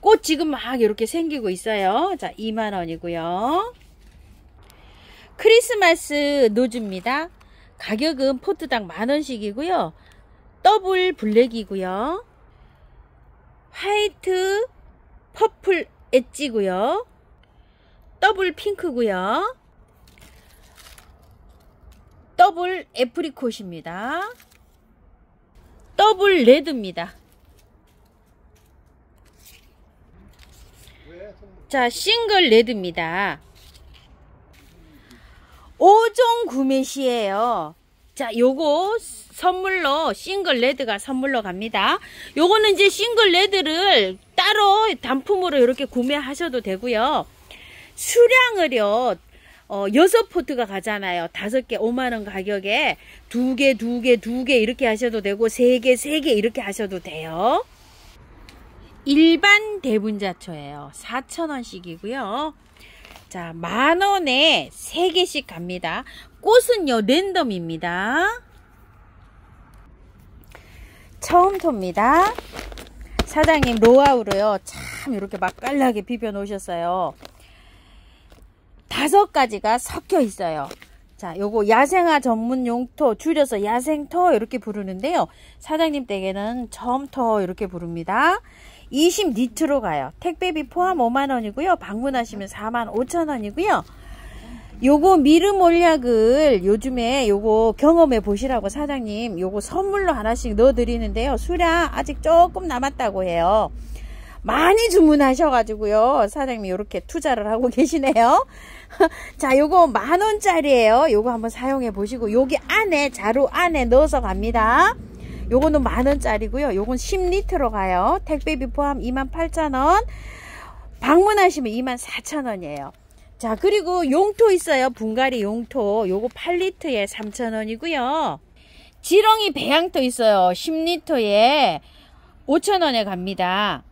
꽃 지금 막 이렇게 생기고 있어요. 자, 20,000원이고요. 크리스마스 노즈입니다. 가격은 포트당 10,000원씩이고요. 더블 블랙이고요. 화이트 퍼플 엣지고요. 더블 핑크고요. 더블 애프리콧입니다. 더블 레드입니다. 자, 싱글 레드입니다. 5종 구매 시에요. 자, 요거 선물로 싱글 레드가 선물로 갑니다. 요거는 이제 싱글 레드를 따로 단품으로 이렇게 구매하셔도 되고요. 수량을요, 6포트가 가잖아요. 5개 50,000원 가격에 2개 이렇게 하셔도 되고 3개 이렇게 하셔도 돼요. 일반 대분자초예요. 4,000원씩이고요. 자, 10,000원에 3개씩 갑니다. 꽃은요, 랜덤입니다. 처음토입니다. 사장님 노하우로요, 참 이렇게 맛깔나게 비벼 놓으셨어요. 5가지가 섞여 있어요. 자, 요거 야생화 전문 용토, 줄여서 야생토 이렇게 부르는데요. 사장님 댁에는 처음토 이렇게 부릅니다. 20니트로 가요. 택배비 포함 50,000원이고요. 방문하시면 45,000원이고요. 요거 미르몰약을 요즘에 요거 경험해 보시라고 사장님 요거 선물로 하나씩 넣어 드리는데요. 수량 아직 조금 남았다고 해요. 많이 주문하셔가지고요. 사장님이 이렇게 투자를 하고 계시네요. 자, 요거 10,000원짜리예요. 요거 한번 사용해 보시고 여기 안에 자루 안에 넣어서 갑니다. 요거는 10,000원짜리고요. 요건 10리터로 가요. 택배비 포함 28,000원. 방문하시면 24,000원이에요. 자, 그리고 용토 있어요. 분갈이 용토. 요거 8리터에 3,000원이고요. 지렁이 배양토 있어요. 10리터에 5,000원에 갑니다.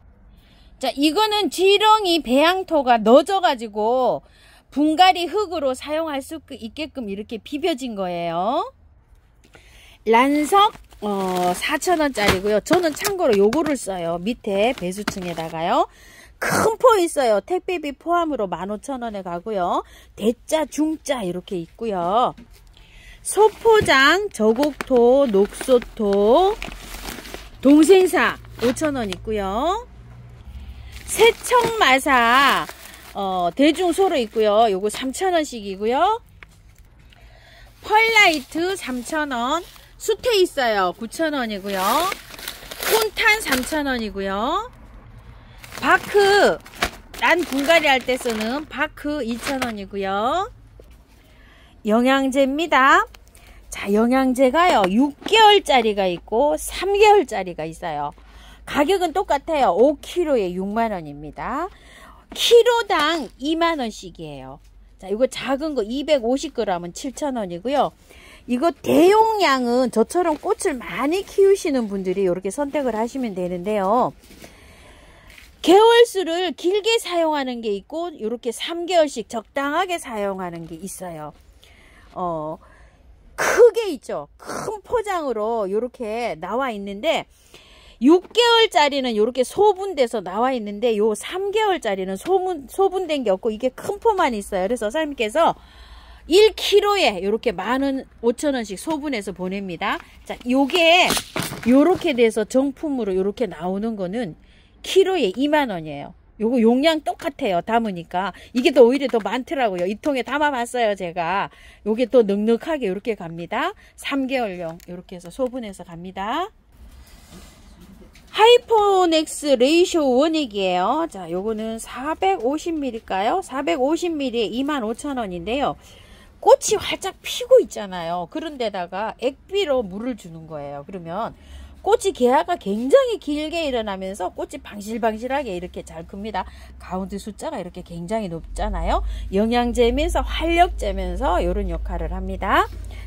자, 이거는 지렁이 배양토가 넣어져가지고 분갈이 흙으로 사용할 수 있게끔 이렇게 비벼진 거예요. 란석 4,000원짜리고요. 저는 참고로 요거를 써요. 밑에 배수층에다가요. 큰 포 있어요. 택배비 포함으로 15,000원에 가고요. 대자, 중자 이렇게 있고요. 소포장, 저곡토, 녹소토, 동생사 5,000원 있고요. 세척마사 대중소로 있고요. 요거 3,000원씩이고요. 펄라이트 3,000원. 수태 있어요. 9,000원이고요. 콘탄 3,000원이고요. 바크, 난 분갈이 할 때 쓰는 바크 2,000원이고요. 영양제입니다. 자, 영양제가요. 6개월짜리가 있고 3개월짜리가 있어요. 가격은 똑같아요. 5kg에 60,000원입니다. 키로당 20,000원씩이에요. 자, 이거 작은 거 250g은 7,000원이고요. 이거 대용량은 저처럼 꽃을 많이 키우시는 분들이 이렇게 선택을 하시면 되는데요. 개월수를 길게 사용하는 게 있고 이렇게 3개월씩 적당하게 사용하는 게 있어요. 크게 있죠. 큰 포장으로 이렇게 나와 있는데 6개월짜리는 이렇게 소분돼서 나와 있는데 요 3개월짜리는 소분된 게 없고 이게 큰 포만 있어요. 그래서 사장님께서 1kg에 이렇게 15,000원씩 소분해서 보냅니다. 자, 요게 요렇게 돼서 정품으로 요렇게 나오는 거는 키로에 20,000원이에요. 요거 용량 똑같아요. 담으니까. 이게 더 오히려 더 많더라고요. 이 통에 담아봤어요, 제가. 요게 또 넉넉하게 이렇게 갑니다. 3개월용 이렇게 해서 소분해서 갑니다. 하이포넥스 레이쇼 원액이에요. 자, 요거는 450ml일까요? 450ml에 25,000원인데요. 꽃이 활짝 피고 있잖아요. 그런데다가 액비로 물을 주는 거예요. 그러면 꽃이 개화가 굉장히 길게 일어나면서 꽃이 방실방실하게 이렇게 잘 큽니다. 가운데 숫자가 이렇게 굉장히 높잖아요. 영양제면서 활력제면서 이런 역할을 합니다.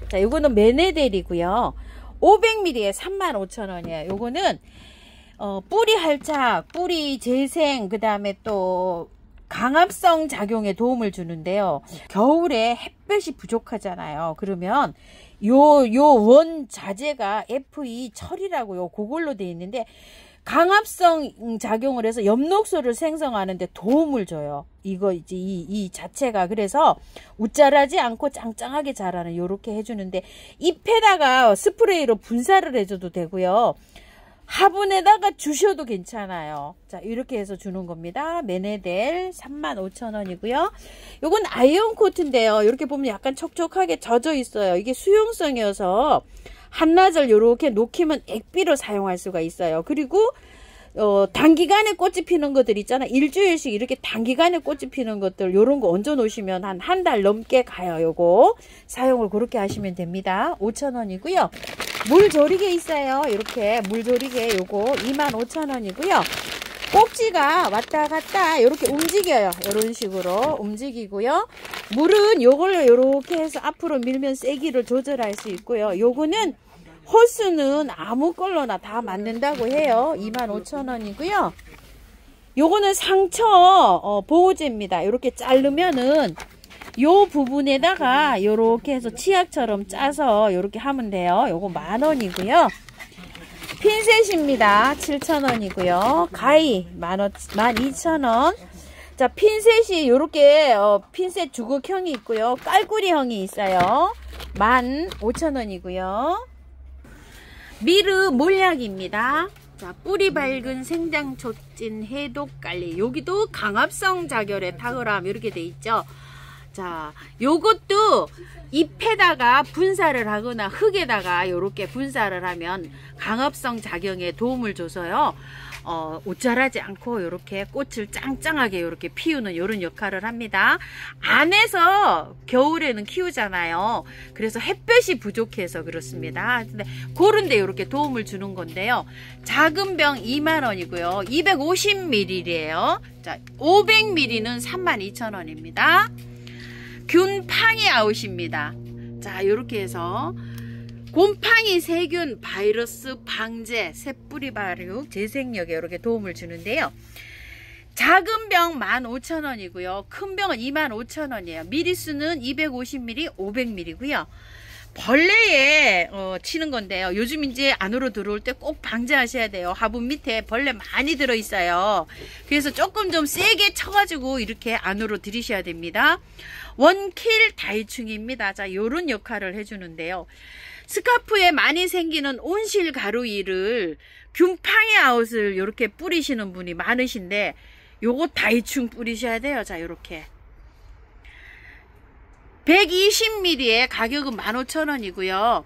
자, 요거는 메네델이고요. 500ml에 35,000원이에요. 요거는 뿌리 활착, 뿌리 재생, 그 다음에 또 강압성 작용에 도움을 주는데요. 겨울에 햇볕이 부족하잖아요. 그러면 요 원 자재가 FE 철이라고요. 그걸로 되어 있는데 강압성 작용을 해서 엽록소를 생성하는데 도움을 줘요. 이거 이제 이 자체가 그래서 웃자라지 않고 짱짱하게 자라는 요렇게 해주는데 잎에다가 스프레이로 분사를 해줘도 되고요. 화분에다가 주셔도 괜찮아요. 자, 이렇게 해서 주는 겁니다. 메네델 35,000원이고요. 요건 아이언 코트인데요. 이렇게 보면 약간 촉촉하게 젖어 있어요. 이게 수용성이어서 한나절 이렇게 녹이면 액비로 사용할 수가 있어요. 그리고 단기간에 꽃이 피는 것들 있잖아. 일주일씩 이렇게 단기간에 꽃이 피는 것들 요런 거 얹어 놓으시면 한 달 넘게 가요. 요거 사용을 그렇게 하시면 됩니다. 5,000원이고요. 물조리개 있어요. 이렇게 물조리개 요거 25,000원이고요. 꼭지가 왔다 갔다 이렇게 움직여요. 이런 식으로 움직이고요. 물은 요걸로 이렇게 해서 앞으로 밀면 세기를 조절할 수 있고요. 요거는 호스는 아무 걸로나 다 맞는다고 해요. 25,000원이고요. 요거는 상처 보호제입니다. 이렇게 자르면은 요 부분에다가 요렇게 해서 치약처럼 짜서 요렇게 하면 돼요. 요거 10,000원이고요. 핀셋입니다. 7,000원이고요. 가위 12,000원. 자, 핀셋이 요렇게 핀셋 주걱형이 있고요. 깔꾸리형이 있어요. 15,000원이고요. 미르 몰약입니다. 자, 뿌리 밝은 생장 촉진 해독 관리. 여기도 강압성 자결에 탁월함 이렇게 돼 있죠. 자, 요것도 잎에다가 분사를 하거나 흙에다가 이렇게 분사를 하면 강압성 작용에 도움을 줘서요. 옷자라지 않고 이렇게 꽃을 짱짱하게 이렇게 피우는 이런 역할을 합니다. 안에서 겨울에는 키우잖아요. 그래서 햇볕이 부족해서 그렇습니다. 근데 그런데 이렇게 도움을 주는 건데요. 작은 병 20,000원이고요. 250ml예요. 자, 500ml는 32,000원입니다. 균팡이 아웃입니다. 자, 이렇게 해서 곰팡이 세균 바이러스 방제 새뿌리 발육 재생력에 이렇게 도움을 주는데요. 작은 병 15,000원이고요. 큰 병은 25,000원이에요. 미리수는 250ml, 500ml고요. 벌레에 치는 건데요. 요즘 이제 안으로 들어올 때 꼭 방제하셔야 돼요. 화분 밑에 벌레 많이 들어 있어요. 그래서 조금 좀 세게 쳐가지고 이렇게 안으로 들이셔야 됩니다. 원킬 다이충입니다. 자, 요런 역할을 해주는데요. 스카프에 많이 생기는 온실 가루이를 균팡이 아웃을 이렇게 뿌리시는 분이 많으신데 요거 다이충 뿌리셔야 돼요. 자, 요렇게 120ml에 가격은 15,000원이고요.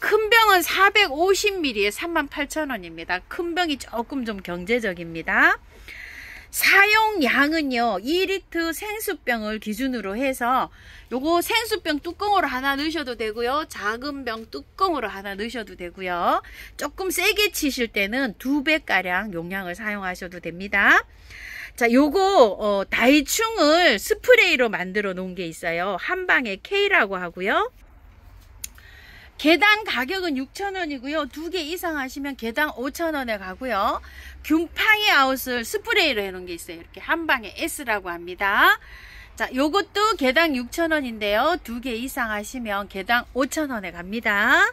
큰 병은 450ml에 38,000원입니다. 큰 병이 조금 좀 경제적입니다. 사용량은요 2리터 생수병을 기준으로 해서 요거 생수병 뚜껑으로 하나 넣으셔도 되고요. 작은 병 뚜껑으로 하나 넣으셔도 되고요. 조금 세게 치실 때는 2배가량 용량을 사용하셔도 됩니다. 자, 요거 다이충을 스프레이로 만들어 놓은 게 있어요. 한방에 K라고 하고요. 개당 가격은 6,000원이고요. 2개 이상 하시면 개당 5,000원에 가고요. 균팡이 아웃을 스프레이로 해놓은 게 있어요. 이렇게 한방에 S라고 합니다. 자, 요것도 개당 6,000원인데요. 2개 이상 하시면 개당 5,000원에 갑니다.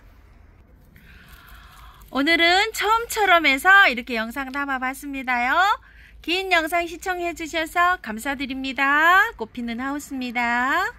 오늘은 처음처럼 해서 이렇게 영상 담아봤습니다요. 긴 영상 시청해 주셔서 감사드립니다. 꽃피는 하우스입니다.